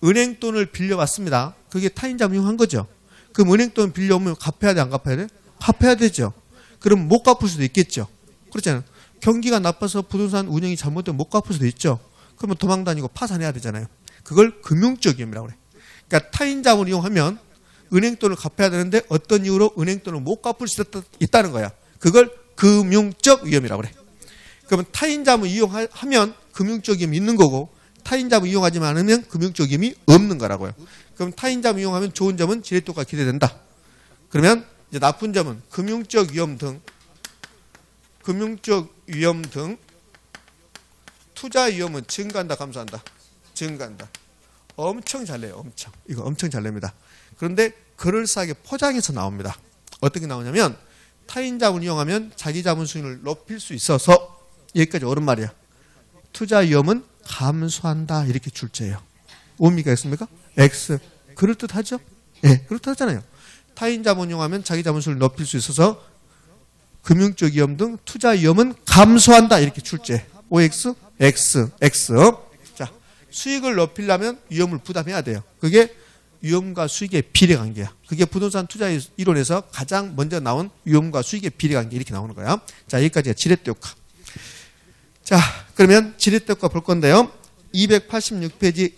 은행 돈을 빌려왔습니다. 그게 타인 자본 이용한 거죠. 그럼 은행 돈 빌려오면 갚아야 돼, 안 갚아야 돼? 갚아야 되죠. 그럼 못 갚을 수도 있겠죠. 그렇잖아요. 경기가 나빠서 부동산 운영이 잘못되면 못 갚을 수도 있죠. 그러면 도망 다니고 파산해야 되잖아요. 그걸 금융적 위험이라고 그래. 그러니까 타인 자본을 이용하면 은행 돈을 갚아야 되는데 어떤 이유로 은행 돈을 못 갚을 수 있다는 거야. 그걸 금융적 위험이라고 그래. 그러면 타인 자본 이용하면 금융적 위험이 있는 거고 타인 자본 이용하지 않으면 금융적 위험이 없는 거라고요. 그럼 타인 자본 이용하면 좋은 점은 지렛대 효과가 기대된다. 그러면 이제 나쁜 점은 금융적 위험 등 투자 위험은 증가한다, 감소한다? 증가한다. 엄청 잘 내요. 엄청. 이거 엄청 잘 냅니다. 그런데 그럴싸하게 포장해서 나옵니다. 어떻게 나오냐면 타인 자본 이용하면 자기 자본 수익률을 높일 수 있어서 여기까지 옳은 말이야. 투자 위험은 감소한다. 이렇게 출제해요. 의미가 있습니까? X. 그럴듯하죠? 예, 네, 그럴듯하잖아요. 타인 자본 이용하면 자기 자본 수익률을 높일 수 있어서 금융적 위험 등 투자 위험은 감소한다. 이렇게 출제. OX, X, X. 자, 수익을 높이려면 위험을 부담해야 돼요. 그게 위험과 수익의 비례관계야. 그게 부동산 투자 이론에서 가장 먼저 나온 위험과 수익의 비례관계 이렇게 나오는 거야. 자, 여기까지가 지렛대 효과. 자, 그러면 지렛대 효과 볼 건데요. 286페이지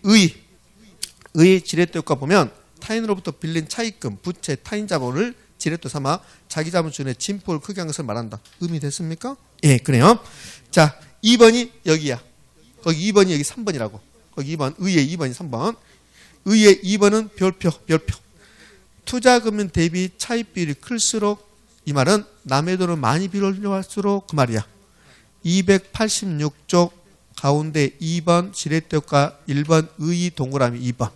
의 지렛대 효과 보면 타인으로부터 빌린 차익금, 부채, 타인 자본을 지렛대 삼아 자기 자본 수준의 진폭을 크게 한 것을 말한다. 의미 됐습니까? 예, 그래요. 자, 2번이 여기야. 거기 2번이 여기 3번이라고. 거기 2번, 의의 2번이 3번. 의의 2번은 별표. 투자금융 대비 차익 비율이 클수록 이 말은 남의 돈을 많이 빌려갈수록 그 말이야. 286쪽 가운데 2번 지렛대 효과 1번 의의 동그라미 2번.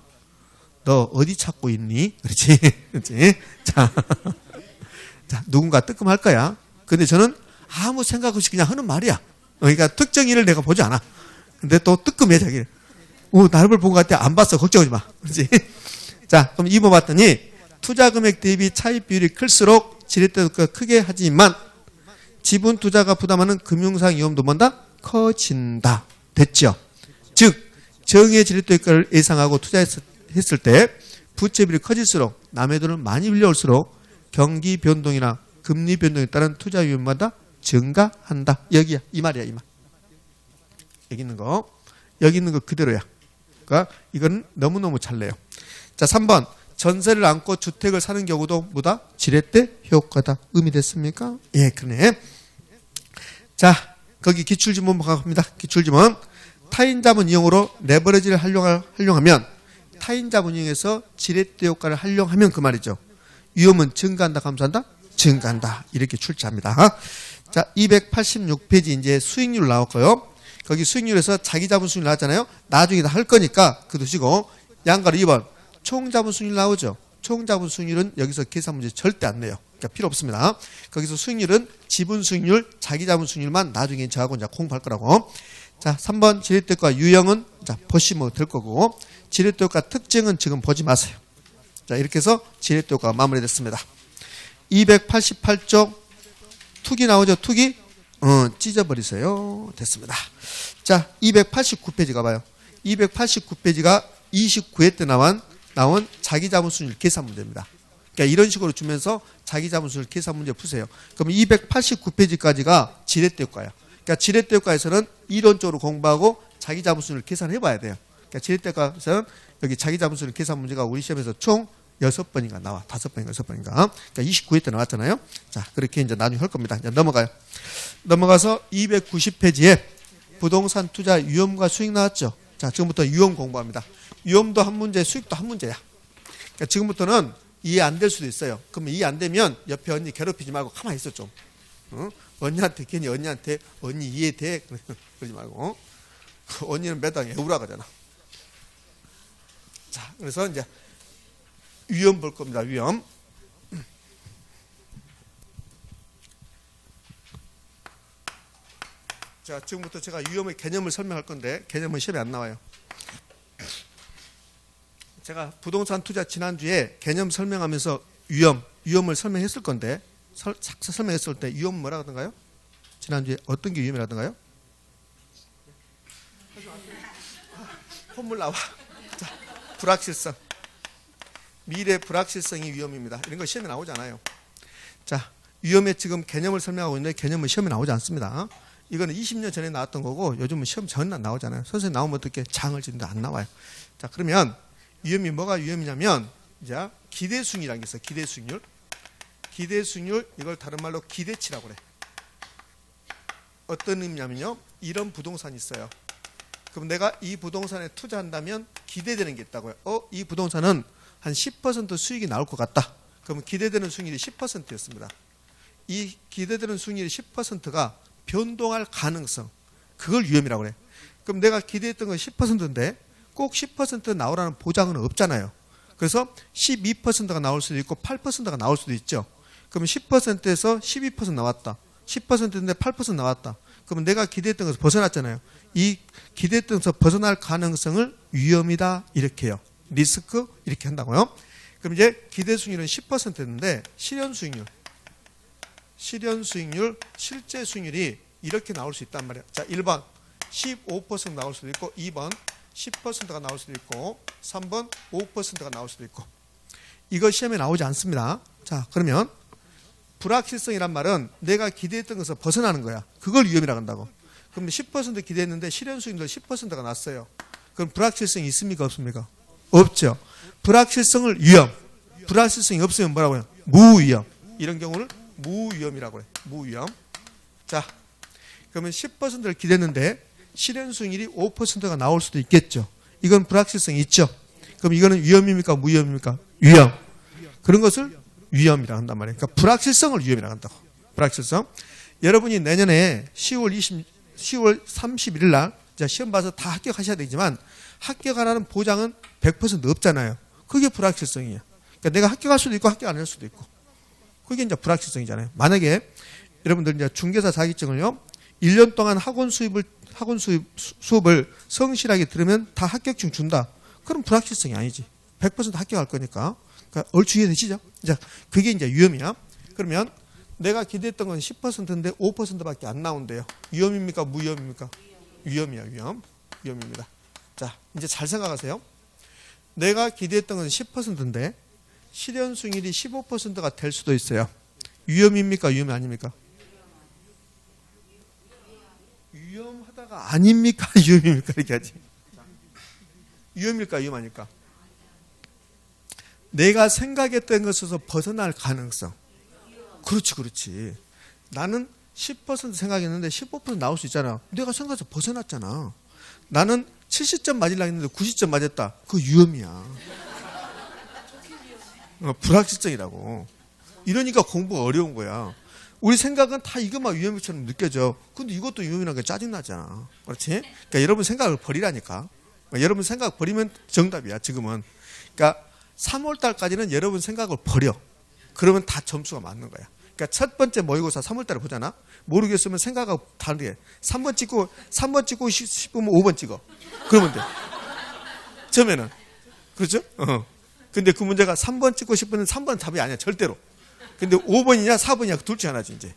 너 어디 찾고 있니? 그렇지. 그렇지. 자, 누군가 뜨끔할 거야. 근데 저는 아무 생각 없이 그냥 하는 말이야. 그러니까 특정인을 내가 보지 않아. 근데 또 뜨끔해, 자기를. 나를 본 것 같아. 안 봤어. 걱정하지 마. 그렇지. 자, 그럼 2번 봤더니 투자 금액 대비 차입 비율이 클수록 지렛대가 크게 하지만 지분 투자가 부담하는 금융상 위험도 뭔다? 커진다. 됐죠? 즉 정의 지렛대 효과를 예상하고 투자했을 때 부채 비율이 커질수록 남의 돈을 많이 빌려올수록 경기 변동이나 금리 변동에 따른 투자 위험마다 증가한다. 여기야. 이 말이야. 이 말. 여기 있는 거. 여기 있는 거 그대로야. 그러니까 이건 너무너무 잘래요. 자, 3번. 전세를 안고 주택을 사는 경우도 뭐다? 지렛대 효과다. 의미됐습니까? 예, 그러네. 자, 거기 기출지문 갑니다. 기출지문. 타인 자본 이용으로 레버리지를 활용하면 타인 자본 이용해서 지렛대 효과를 활용하면 그 말이죠. 위험은 증가한다, 감소한다? 증가한다. 이렇게 출제합니다. 자, 286페이지 이제 수익률 나왔고요. 거기 수익률에서 자기 자본 수익률 나왔잖아요. 나중에 다 할 거니까 그 두시고 양가로 2번 총 자본 수익률 나오죠. 총 자본 수익률은 여기서 계산 문제 절대 안 내요. 그러니까 필요 없습니다. 거기서 수익률은 지분 수익률, 자기 자본 수익률만 나중에 저하고 이제 공부할 거라고. 자, 3번 지렛대 효과 유형은 자, 보시면 될 거고 지렛대 효과 특징은 지금 보지 마세요. 자, 이렇게 해서 지렛대 효과가 마무리됐습니다. 288쪽 투기 나오죠. 투기 찢어버리세요. 됐습니다. 자, 289페이지 가봐요. 289페이지가 29회 때 나온 자기자본수익률 계산 문제입니다. 그러니까 이런 식으로 주면서 자기자본수익률 계산 문제 푸세요. 그럼 289페이지까지가 지렛대 효과예요. 그러니까 지렛대 효과에서는 이론적으로 공부하고 자기자본수익률 계산해 봐야 돼요. 그러니까 지렛대 효과에서는 여기 자기자본수익률 계산 문제가 우리 시험에서 총 6번인가 나와. 5번인가 6번인가. 그러니까 29회 때 나왔잖아요. 자, 그렇게 이제 나중에 할 겁니다. 이제 넘어가요. 넘어가서 290페이지에 부동산 투자 위험과 수익 나왔죠. 자, 지금부터 위험 공부합니다. 위험도 한 문제, 수익도 한 문제야. 그러니까 지금부터는 이해 안 될 수도 있어요. 그러면 이해 안 되면 옆에 언니 괴롭히지 말고 가만히 있어 좀. 언니한테 괜히 언니한테 언니 이해돼? 그러지 말고. 언니는 매당 애우라 가잖아. 자, 그래서 이제 위험 볼 겁니다. 위험. 자, 지금부터 제가 위험의 개념을 설명할 건데 개념은 시험에 안 나와요. 제가 부동산 투자 지난주에 개념 설명하면서 위험을 설명했을 건데 설명했을 때 위험은 뭐라 하던가요? 지난주에 어떤 게 위험이라던가요? 콧물 나와. 자, 불확실성. 미래 불확실성이 위험입니다. 이런 거 시험에 나오지 않아요. 자, 위험의 지금 개념을 설명하고 있는데 개념은 시험에 나오지 않습니다. 이거는 20년 전에 나왔던 거고 요즘은 시험 전혀 안 나오잖아요. 선생님 나오면 어떻게 장을 짓는데 안 나와요. 자, 그러면 위험이 뭐가 위험이냐면 이제 기대수익률이라는 게 있어요. 기대수익률. 기대수익률 이걸 다른 말로 기대치라고 그래. 어떤 의미냐면요. 이런 부동산이 있어요. 그럼 내가 이 부동산에 투자한다면 기대되는 게 있다고요. 이 부동산은 한 10% 수익이 나올 것 같다. 그러면 기대되는 수익률이 10%였습니다. 이 기대되는 수익률이 10%가 변동할 가능성. 그걸 위험이라고 그래. 그럼 내가 기대했던 건 10%인데 꼭 10% 나오라는 보장은 없잖아요. 그래서 12%가 나올 수도 있고 8%가 나올 수도 있죠. 그러면 10%에서 12% 나왔다. 10%인데 8% 나왔다. 그러면 내가 기대했던 것에서 벗어났잖아요. 이 기대했던 것에서 벗어날 가능성을 위험이다 이렇게 해요. 리스크 이렇게 한다고요. 그럼 이제 기대 수익률은 10%였는데 실현 수익률, 실제 수익률이 이렇게 나올 수 있단 말이에요. 자, 1번 15% 나올 수도 있고 2번 10%가 나올 수도 있고 3번 5%가 나올 수도 있고 이거 시험에 나오지 않습니다. 자, 그러면 불확실성이란 말은 내가 기대했던 것에서 벗어나는 거야. 그걸 위험이라고 한다고. 그럼 10% 기대했는데 실현 수익률 10%가 났어요. 그럼 불확실성이 있습니까? 없습니까? 없죠. 불확실성을 위험. 불확실성이 없으면 뭐라고 해요? 무위험. 이런 경우는 무위험이라고 해요. 무위험. 자, 그러면 10%를 기대했는데 실현 수익률이 5%가 나올 수도 있겠죠. 이건 불확실성이 있죠. 그럼 이거는 위험입니까? 무위험입니까? 위험. 그런 것을 위험이라고 한단 말이에요. 그러니까 불확실성을 위험이라고 한다고. 불확실성. 여러분이 내년에 10월 31일 날 시험 봐서 다 합격하셔야 되지만 합격하라는 보장은 100% 없잖아요. 그게 불확실성이에요. 그러니까 내가 합격할 수도 있고 합격 안 할 수도 있고. 그게 이제 불확실성이잖아요. 만약에 여러분들 이제 중개사 자격증을요. 1년 동안 학원 수업을 성실하게 들으면 다 합격증 준다. 그럼 불확실성이 아니지. 100% 합격할 거니까. 그러니까 얼추 이해되시죠? 자, 그게 이제 위험이야. 그러면 내가 기대했던 건 10%인데 5%밖에 안 나온대요. 위험입니까? 무위험입니까? 위험이야, 위험. 위험입니다. 자, 이제 잘 생각하세요. 내가 기대했던 건 10%인데 실현 수익률이 15%가 될 수도 있어요. 위험입니까? 위험이 아닙니까? 위험하다가 아닙니까? 위험입니까? 이렇게 하지. 위험일까? 위험 아닐까? 내가 생각했던 것에서 벗어날 가능성. 그렇지, 그렇지. 나는 10% 생각했는데 15% 나올 수 있잖아. 내가 생각해서 벗어났잖아. 나는 70점 맞으려고 했는데 90점 맞았다. 그거 위험이야. 불확실성이라고. 이러니까 공부가 어려운 거야. 우리 생각은 다 이것만 위험처럼 느껴져. 근데 이것도 위험이라는 게 짜증나잖아. 그렇지? 그러니까 여러분 생각을 버리라니까. 여러분 생각 버리면 정답이야, 지금은. 그러니까 3월 달까지는 여러분 생각을 버려. 그러면 다 점수가 맞는 거야. 그러니까 첫 번째 모의고사 3월 달에 보잖아. 모르겠으면 생각하고 다르게 3번 찍고 싶으면 5번 찍어. 그러면 돼. 처음에는. 그렇죠? 근데 그 문제가 3번 찍고 싶으면 3번 답이 아니야, 절대로. 근데 5번이냐 4번이냐 둘 중 하나지 이제.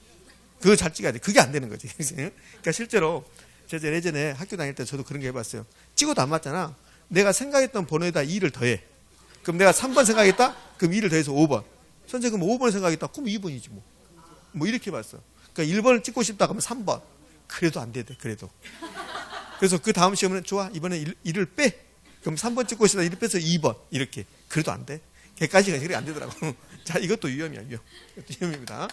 그거 잘 찍어야 돼. 그게 안 되는 거지. 그러니까 실제로 제가 예전에 학교 다닐 때 저도 그런 거 해봤어요. 찍어도 안 맞잖아. 내가 생각했던 번호에다 2를 더해. 그럼 내가 3번 생각했다? 그럼 2를 더해서 5번. 선생님 그럼 5번 생각했다? 그럼 2번이지 뭐. 뭐 이렇게 봤어. 그러니까 1번을 찍고 싶다 그러면 3번. 그래도 안 돼. 그래도. 그래서 그 다음 시험은 좋아. 이번에 1을 빼. 그럼 3번 찍고 싶다. 1을 빼서 2번. 이렇게. 그래도 안 돼. 걔까지가 그렇게 안 되더라고. 자, 이것도 위험이야. 위험. 이것도 위험입니다.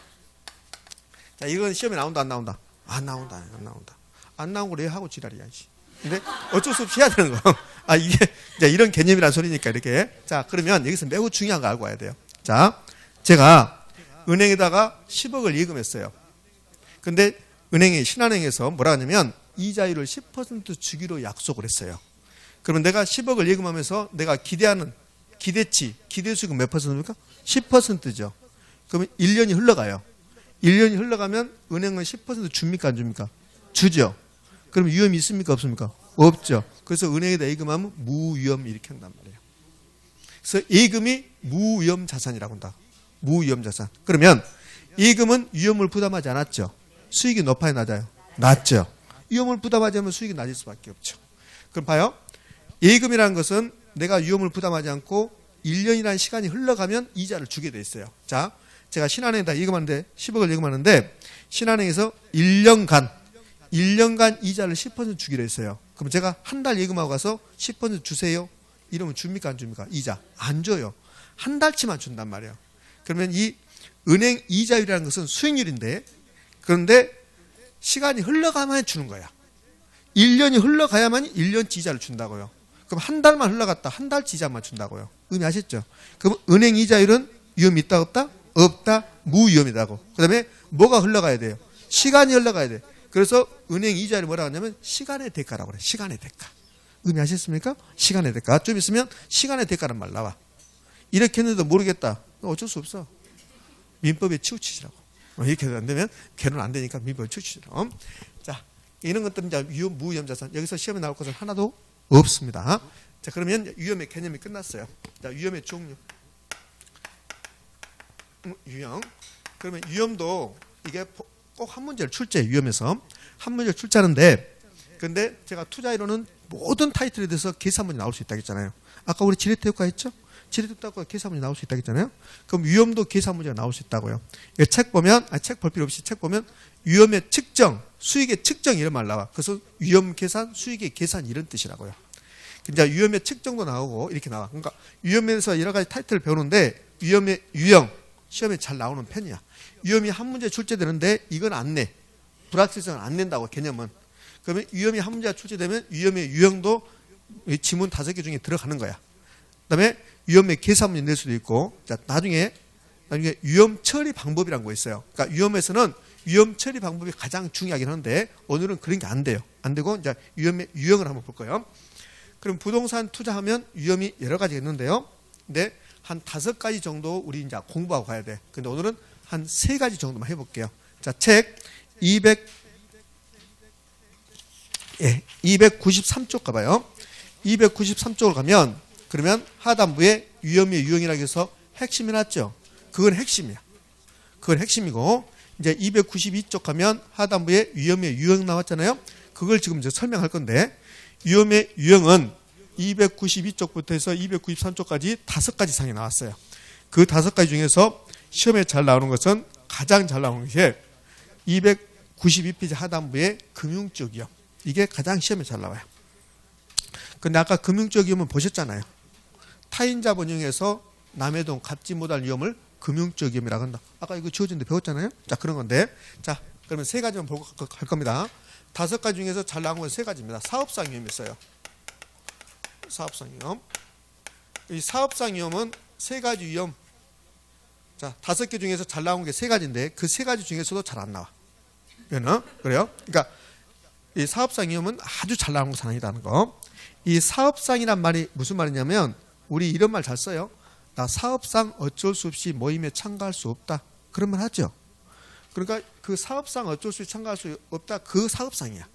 자, 이건 시험에 나온다 안 나온다? 안 나온다. 안 나온 걸 왜 하고 지랄이야지. 근데 어쩔 수 없이 해야 되는 거. 아, 이게 이제 이런 개념이란 소리니까 이렇게. 자, 그러면 여기서 매우 중요한 거 알고 와야 돼요. 자, 제가 은행에다가 10억을 예금했어요. 근데 은행이 신한은행에서 뭐라 하냐면 이자율을 10% 주기로 약속을 했어요. 그러면 내가 10억을 예금하면서 내가 기대수익은 몇 퍼센트입니까? 10%죠. 그러면 1년이 흘러가요. 1년이 흘러가면 은행은 10% 줍니까? 안 줍니까? 주죠. 그럼 위험이 있습니까? 없습니까? 없죠. 그래서 은행에다 예금하면 무위험 이렇게 한단 말이에요. 그래서 예금이 무위험 자산이라고 한다. 무위험 자산. 그러면 예금은 위험을 부담하지 않았죠. 수익이 높아요, 낮아요? 낮죠. 위험을 부담하지 않으면 수익이 낮을 수밖에 없죠. 그럼 봐요. 예금이라는 것은 내가 위험을 부담하지 않고 1년이라는 시간이 흘러가면 이자를 주게 돼 있어요. 자, 제가 신한은행에다 예금하는데 10억을 예금하는데 신한은행에서 1년간 이자를 10% 주기로 했어요. 그럼 제가 한 달 예금하고 가서 10% 주세요. 이러면 줍니까 안 줍니까? 이자 안 줘요. 한 달치만 준단 말이에요. 그러면 이 은행 이자율이라는 것은 수익률인데 그런데 시간이 흘러가만 주는 거야. 1년이 흘러가야만 1년치 이자를 준다고요. 그럼 한 달만 흘러갔다 한 달치 이자만 준다고요. 의미 아시죠? 그럼 은행 이자율은 위험이 있다 없다? 없다. 무위험이라고. 그 다음에 뭐가 흘러가야 돼요? 시간이 흘러가야 돼. 그래서 은행 이자를 뭐라고 하냐면 시간의 대가라고 그래. 시간의 대가. 의미 아셨습니까? 시간의 대가. 좀 있으면 시간의 대가란 말 나와. 이렇게 했는데도 모르겠다. 어쩔 수 없어. 민법에 치우치시라고. 이렇게 안 되면 결혼 안 되니까 민법에 치우치시라고. 자, 이런 것들은 이제 무위험 자산. 여기서 시험에 나올 것은 하나도 없습니다. 자, 그러면 위험의 개념이 끝났어요. 자, 위험의 종류. 유형. 그러면 위험도 이게 꼭 한 문제를 출제해. 위험에서 한 문제를 출제하는데 근데 제가 투자이론은 모든 타이틀에 대해서 계산 문제 나올 수 있다고 했잖아요. 아까 우리 지리태우과 했죠? 지리태우과 계산 문제 나올 수 있다고 했잖아요. 그럼 위험도 계산 문제가 나올 수 있다고요. 책 보면 책 볼 필요 없이 책 보면 위험의 측정, 수익의 측정 이런 말 나와. 그래서 위험 계산, 수익의 계산 이런 뜻이라고요. 이제 위험의 측정도 나오고 이렇게 나와. 그러니까 위험에서 여러 가지 타이틀을 배우는데 위험의 유형 시험에 잘 나오는 편이야. 위험이 한 문제 출제되는데 이건 안 내. 불확실성은 안 낸다고 개념은. 그러면 위험이 한 문제가 출제되면 위험의 유형도 지문 5개 중에 들어가는 거야. 그다음에 위험의 계산 문제 낼 수도 있고. 자, 나중에 위험 처리 방법이라는 거 있어요. 그러니까 위험에서는 위험 처리 방법이 가장 중요하긴 한데 오늘은 그런 게 안 돼요. 안 되고 이제 위험의 유형을 한번 볼 거예요. 그럼 부동산 투자하면 위험이 여러 가지가 있는데요. 근데 한 5가지 정도 우리 이제 공부하고 가야 돼. 근데 오늘은 한 3가지 정도만 해볼게요. 자, 책 293쪽 가봐요. 293쪽을 가면 그러면 하단부에 위험의 유형이라고 해서 핵심이 났죠. 그건 핵심이야. 그건 핵심이고 이제 292쪽 가면 하단부에 위험의 유형 나왔잖아요. 그걸 지금 이제 설명할 건데 위험의 유형은 292쪽부터 해서 293쪽까지 5가지 상이 나왔어요. 그 5가지 중에서 시험에 잘 나오는 것은 가장 잘 나오는 것이 292페이지 하단부의 금융적 위험. 이게 가장 시험에 잘 나와요. 근데 아까 금융적 위험은 보셨잖아요. 타인자본 이용해서 남의 돈 갚지 못할 위험을 금융적 위험이라고 한다. 아까 이거 지워진데 배웠잖아요. 자, 그런 건데. 자, 그러면 3가지만 보고 갈 겁니다. 5가지 중에서 잘 나온 건 3가지입니다. 사업상 위험이 있어요. 사업상 위험. 이 사업상 위험은 3가지 위험. 자, 5개 중에서 잘 나온 게 3가지인데 그 3가지 중에서도 잘 안 나와. 그래요? 그러니까 이 사업상 위험은 아주 잘 나온 상황이라는 거. 이 사업상이란 말이 무슨 말이냐면 우리 이런 말 잘 써요. 나 사업상 어쩔 수 없이 모임에 참가할 수 없다. 그런 말 하죠. 그러니까 그 사업상 어쩔 수 없이 참가할 수 없다. 그 사업상이야.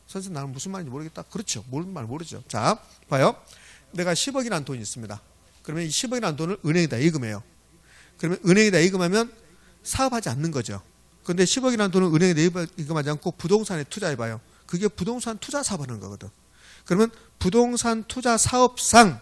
선생님 나는 무슨 말인지 모르겠다. 그렇죠. 모르는 말 모르죠. 자, 봐요. 내가 10억이라는 돈이 있습니다. 그러면 이 10억이라는 돈을 은행에다 예금해요. 그러면 은행에다 예금하면 사업하지 않는 거죠. 그런데 10억이라는 돈을 은행에다 예금하지 않고 부동산에 투자해봐요. 그게 부동산 투자 사업하는 거거든. 그러면 부동산 투자 사업상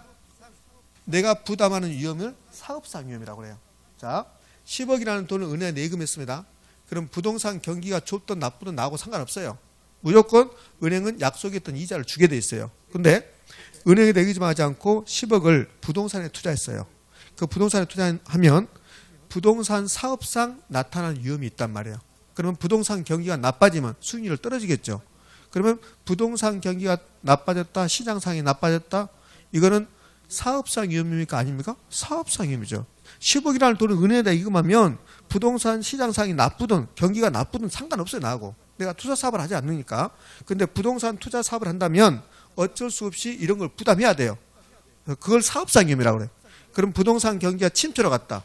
내가 부담하는 위험을 사업상 위험이라고 해요. 자, 10억이라는 돈을 은행에 예금했습니다. 그럼 부동산 경기가 좋든 나쁘든 나하고 상관없어요. 무조건 은행은 약속했던 이자를 주게 돼 있어요. 근데 은행에다 예금하지 않고 10억을 부동산에 투자했어요. 그 부동산에 투자하면 부동산 사업상 나타나는 위험이 있단 말이에요. 그러면 부동산 경기가 나빠지면 수익률이 떨어지겠죠. 그러면 부동산 경기가 나빠졌다, 시장상이 나빠졌다, 이거는 사업상 위험입니까? 아닙니까? 사업상 위험이죠. 10억이라는 돈을 은행에다 예금하면 부동산 시장상이 나쁘든 경기가 나쁘든 상관없어요. 나하고. 내가 투자 사업을 하지 않으니까. 근데 부동산 투자 사업을 한다면 어쩔 수 없이 이런 걸 부담해야 돼요. 그걸 사업상 위험이라고 그래요. 그럼 부동산 경기가 침투로 갔다.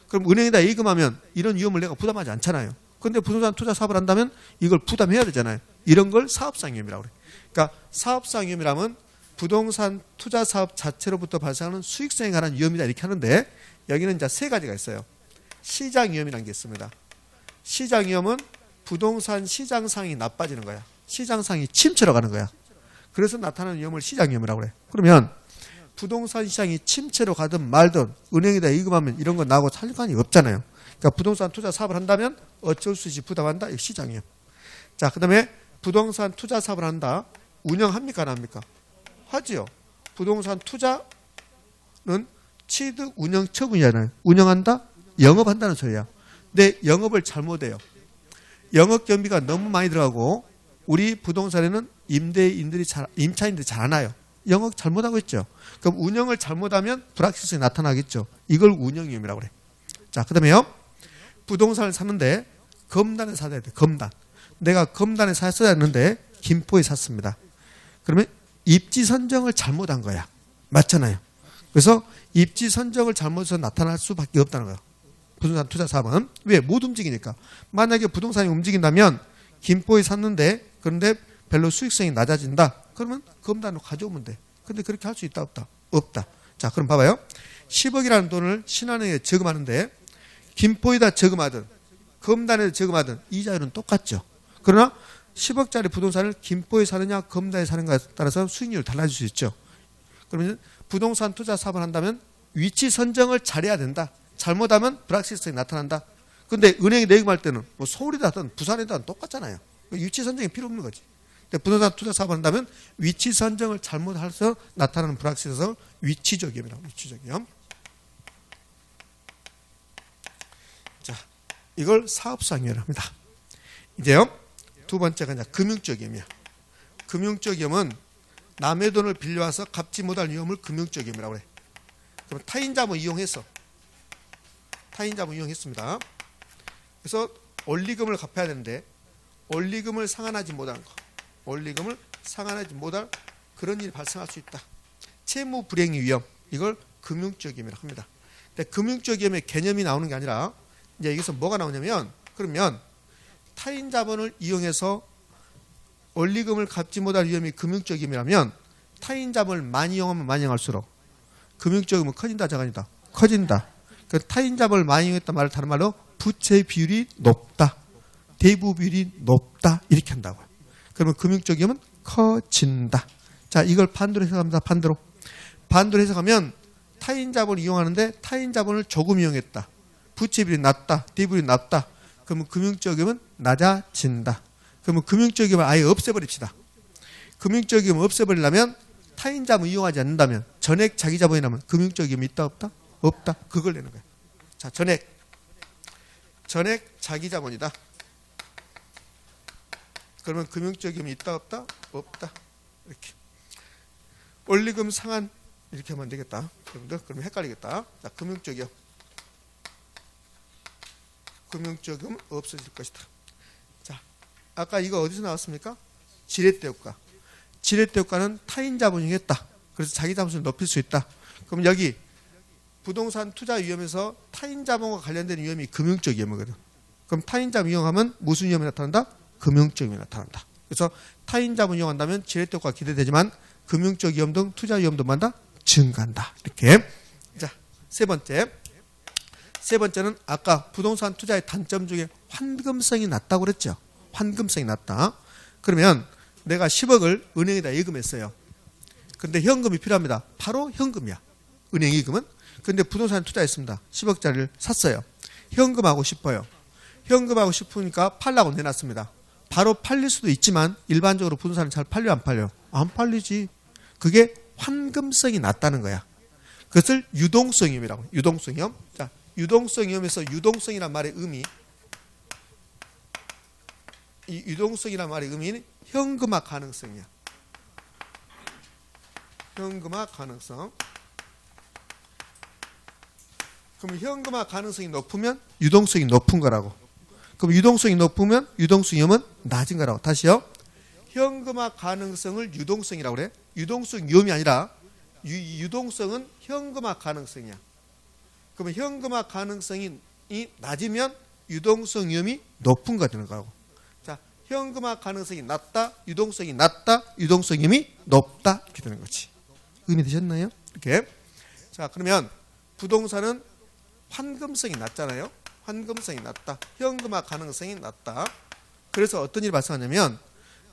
그럼 은행에다 예금하면 이런 위험을 내가 부담하지 않잖아요. 근데 부동산 투자 사업을 한다면 이걸 부담해야 되잖아요. 이런 걸 사업상 위험이라고 그래요. 그러니까 사업상 위험이라면 부동산 투자 사업 자체로부터 발생하는 수익성에 관한 위험이다 이렇게 하는데 여기는 이제 3가지가 있어요. 시장 위험이라는 게 있습니다. 시장 위험은 부동산 시장상이 나빠지는 거야. 시장상이 침체로 가는 거야. 그래서 나타나는 위험을 시장 위험이라고 그래. 그러면 부동산 시장이 침체로 가든 말든 은행에다 예금하면 이런 건 나하고 상관이 없잖아요. 그러니까 부동산 투자 사업을 한다면 어쩔 수 없이 부담한다. 이게 시장 위험. 자, 그 다음에 부동산 투자 사업을 한다. 운영합니까? 안 합니까? 하지요. 부동산 투자는 취득 운영 처분이잖아요. 운영한다? 영업한다는 소리야. 근데 영업을 잘못해요. 영업 경비가 너무 많이 들어가고 우리 부동산에는 임차인들이 잘 안 와요. 영업 잘못하고 있죠. 그럼 운영을 잘못하면 불확실성이 나타나겠죠. 이걸 운영위험이라고 그래. 자, 그 다음에요. 부동산을 사는데 검단에 사야 돼. 검단. 내가 검단에 샀어야 했는데 김포에 샀습니다. 그러면 입지 선정을 잘못한 거야. 맞잖아요. 그래서 입지 선정을 잘못해서 나타날 수밖에 없다는 거야. 부동산 투자 사업은. 왜? 못 움직이니까. 만약에 부동산이 움직인다면 김포에 샀는데 그런데 별로 수익성이 낮아진다. 그러면 검단으로 가져오면 돼. 근데 그렇게 할 수 있다 없다? 없다. 자, 그럼 봐봐요. 10억이라는 돈을 신한은행에 저금하는데 김포에다 저금하든 검단에 저금하든 이자율은 똑같죠. 그러나 10억짜리 부동산을 김포에 사느냐 검단에 사는가에 따라서 수익률이 달라질 수 있죠. 그러면 부동산 투자 사업을 한다면 위치 선정을 잘해야 된다. 잘못하면 불확실성이 나타난다. 근데 은행에 예금할 때는 뭐 서울이든 부산이든 똑같잖아요. 위치 선정이 필요 없는 거지. 근데 부동산 투자 사업을 한다면 위치 선정을 잘못해서 나타나는 불확실성을 위치적 위험이라고. 위치적 위험. 자, 이걸 사업상 위험을 합니다. 이제요. 두 번째가 이제 금융적 위험이야. 금융적 위험은 남의 돈을 빌려와서 갚지 못할 위험을 금융적 위험이라고 해. 그럼 타인 자본 이용해서 이용했습니다. 그래서 원리금을 갚아야 되는데 원리금을 상환하지 못한 거. 원리금을 상환하지 못할 그런 일이 발생할 수 있다. 채무 불이행의 위험. 이걸 금융적 위험이라고 합니다. 근데 금융적 위험의 개념이 나오는 게 아니라 이제 여기서 뭐가 나오냐면 그러면 타인 자본을 이용해서 원리금을 갚지 못할 위험이 금융적 위험이라면 타인 자본을 많이 이용하면 많이 이용할수록 금융적 위험은 커진다 작아진다? 커진다. 그 타인 자본을 많이 이용했단 말을 다른 말로 부채 비율이 높다, 대부 비율이 높다 이렇게 한다고요. 그러면 금융적 위험은 커진다. 자, 이걸 반대로 해석합니다. 반대로 해석하면 타인 자본을 이용하는데 타인 자본을 조금 이용했다, 부채 비율이 낮다, 대부 비율이 낮다. 그러면 금융적 위험은 낮아진다. 그러면 금융적 위험을 아예 없애버립시다. 금융적 위험을 없애버리려면 타인 자본 이용하지 않는다면 전액 자기 자본이라면 금융적 위험이 있다 없다? 없다. 그걸 내는 거예요. 자, 전액 자기 자본이다. 그러면 금융적 위험이 있다 없다? 없다. 이렇게. 원리금 상한 이렇게 하면 안 되겠다. 여러분들 그러면 헷갈리겠다. 자, 금융적 위험. 금융적 위험 없어질 것이다. 자, 아까 이거 어디서 나왔습니까? 지렛대 효과. 지렛대 효과는 타인 자본을 이용했다. 그래서 자기 자본을 높일 수 있다. 그럼 여기 부동산 투자 위험에서 타인 자본과 관련된 위험이 금융적 위험이거든. 그럼 타인 자본 이용하면 무슨 위험이 나타난다? 금융적 위험이 나타난다. 그래서 타인 자본 이용한다면 지렛대 효과가 기대되지만 금융적 위험 등 투자 위험도 많다 증가한다. 이렇게. 자, 세 번째는 아까 부동산 투자의 단점 중에 환금성이 낮다고 그랬죠. 환금성이 낮다. 그러면 내가 10억을 은행에다 예금했어요. 근데 현금이 필요합니다. 바로 현금이야. 은행 예금은. 근데 부동산 투자했습니다. 10억짜리를 샀어요. 현금하고 싶어요. 현금하고 싶으니까 팔라고 내놨습니다. 바로 팔릴 수도 있지만 일반적으로 부동산은 잘 팔려 안 팔려? 안 팔리지. 그게 환금성이 낮다는 거야. 그것을 유동성 위험이라고. 유동성 위험. 자, 유동성 위험에서 유동성이란 말의 의미. 이 유동성이란 말의 의미는 현금화 가능성이야. 현금화 가능성. 그럼 현금화 가능성이 높으면 유동성이 높은 거라고. 그럼 유동성이 높으면 유동성 위험은 낮은 거라고. 다시요. 현금화 가능성을 유동성이라고 그래. 유동성 위험이 아니라 유동성은 현금화 가능성이야. 그러면 현금화 가능성이 낮으면 유동성 위험이 높은 거 되는 거라고. 자, 현금화 가능성이 낮다, 유동성이 낮다, 유동성 위험이 높다 이렇게 되는 거지. 의미 되셨나요? 이렇게. 자, 그러면 부동산은 환금성이 낮잖아요. 환금성이 낮다. 현금화 가능성이 낮다. 그래서 어떤 일이 발생하냐면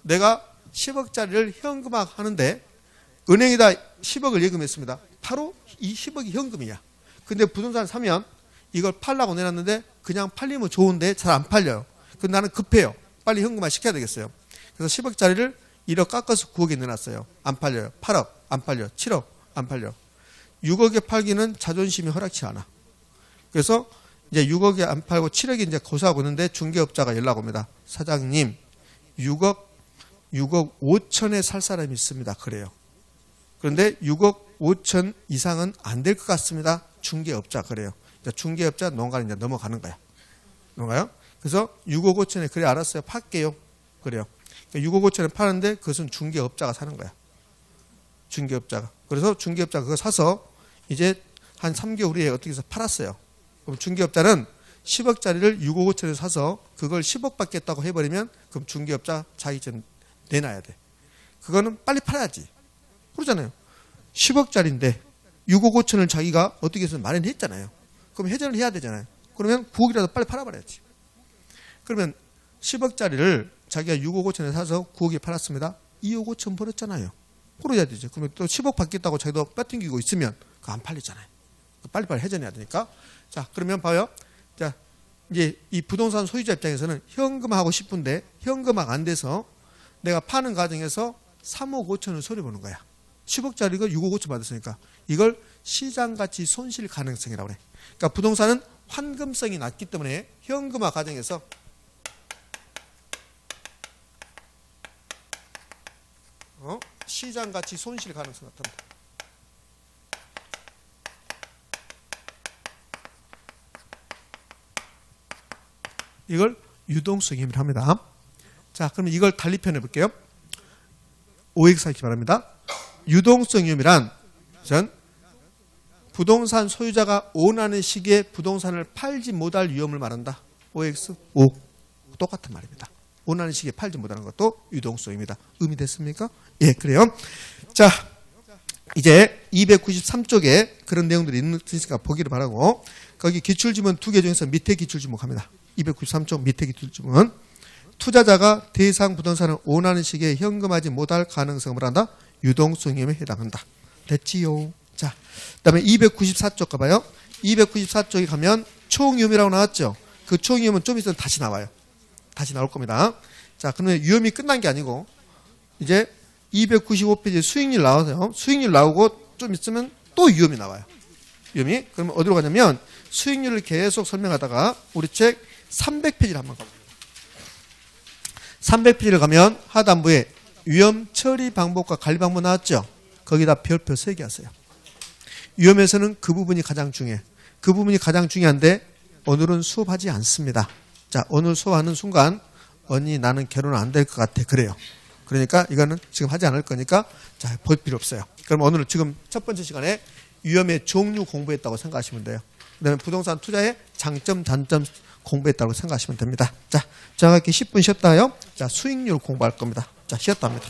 내가 10억짜리를 현금화 하는데 은행에다 10억을 예금했습니다. 바로 이 10억이 현금이야. 근데 부동산을 사면 이걸 팔라고 내놨는데 그냥 팔리면 좋은데 잘 안 팔려요. 근데 나는 급해요. 빨리 현금화 시켜야 되겠어요. 그래서 10억짜리를 1억 깎아서 9억에 내놨어요. 안 팔려요. 8억 안 팔려. 7억 안 팔려. 6억에 팔기는 자존심이 허락치 않아. 그래서 이제 6억에 안 팔고 7억에 이제 고사하고 있는데 중개업자가 연락 옵니다. 사장님 6억 5천에 살 사람이 있습니다. 그래요. 그런데 6억 5천 이상은 안 될 것 같습니다. 중개업자 그래요. 중개업자 농가는 이제 넘어가는 거야. 넘어가요? 그래서 6억 5천에 그래 알았어요. 팔게요. 그래요. 6억 5천에 파는데 그것은 중개업자가 사는 거야. 중개업자가. 그래서 중개업자가 그거 사서 이제 한 3개월 후에 어떻게 해서 팔았어요. 그럼 중개업자는 10억짜리를 6억 5천에 사서 그걸 10억 받겠다고 해버리면 그럼 중개업자 자기 전 내놔야 돼. 그거는 빨리 팔아야지. 그러잖아요. 10억짜리인데 6억 5천을 자기가 어떻게 해서 마련했잖아요. 그럼 회전을 해야 되잖아요. 그러면 9억이라도 빨리 팔아버려야지. 그러면 10억짜리를 자기가 6억 5천에 사서 9억에 팔았습니다. 2억 5천 벌었잖아요. 그래야 되죠. 그러면 또 10억 받겠다고 자기도 뺏기고 있으면 그거 안 팔리잖아요. 빨리빨리 회전해야 되니까. 자, 그러면 봐요. 자, 이제 이 부동산 소유자 입장에서는 현금화하고 싶은데 현금화가 안 돼서 내가 파는 과정에서 3억 5천을 손해보는 거야. 10억짜리가 6억 5천 받았으니까 이걸 시장가치 손실 가능성이라고 그래. 그러니까 부동산은 환금성이 낮기 때문에 현금화 과정에서 시장가치 손실 가능성이 나타난다. 이걸 유동성 위험이라고 합니다. 자, 그럼 이걸 달리 표현해 볼게요. OX 하기 바랍니다. 유동성 위험이란 전 부동산 소유자가 원하는 시기에 부동산을 팔지 못할 위험을 말한다. OX, O. 똑같은 말입니다. 원하는 시기에 팔지 못하는 것도 유동성입니다. 의미 됐습니까? 예, 그래요. 자, 이제 293쪽에 그런 내용들이 있으니까 보기를 바라고 거기 기출지문 2개 중에서 밑에 기출지문 갑니다. 293쪽 밑에 기출지문 투자자가 대상 부동산을 원하는 시기에 현금화하지 못할 가능성을 한다. 유동성임에 해당한다. 됐지요? 자, 그다음에 294쪽 가봐요. 294쪽에 가면 총위험이라고 나왔죠. 그 총위험은 좀 있으면 다시 나와요. 다시 나올 겁니다. 자, 그러면 위험이 끝난 게 아니고 이제 295페이지 수익률 나와서요. 수익률 나오고 좀 있으면 또 위험이 나와요. 위험이. 그러면 어디로 가냐면 수익률을 계속 설명하다가 우리 책 300페이지를 한번 가볼게요. 300페이지를 가면 하단부에 위험 처리 방법과 관리 방법 나왔죠. 거기다 별표 3개 하세요. 위험에서는 그 부분이 가장 중요해. 그 부분이 가장 중요한데 오늘은 수업하지 않습니다. 자, 오늘 수업하는 순간 언니 나는 결혼 안 될 것 같아. 그래요. 그러니까 이거는 지금 하지 않을 거니까 자, 볼 필요 없어요. 그럼 오늘은 지금 첫 번째 시간에 위험의 종류 공부했다고 생각하시면 돼요. 그다음에 부동산 투자의 장점, 단점 공부했다고 생각하시면 됩니다. 자, 정확히 10분 쉬었다요. 자, 수익률 공부할 겁니다. 자, 쉬었다 합니다.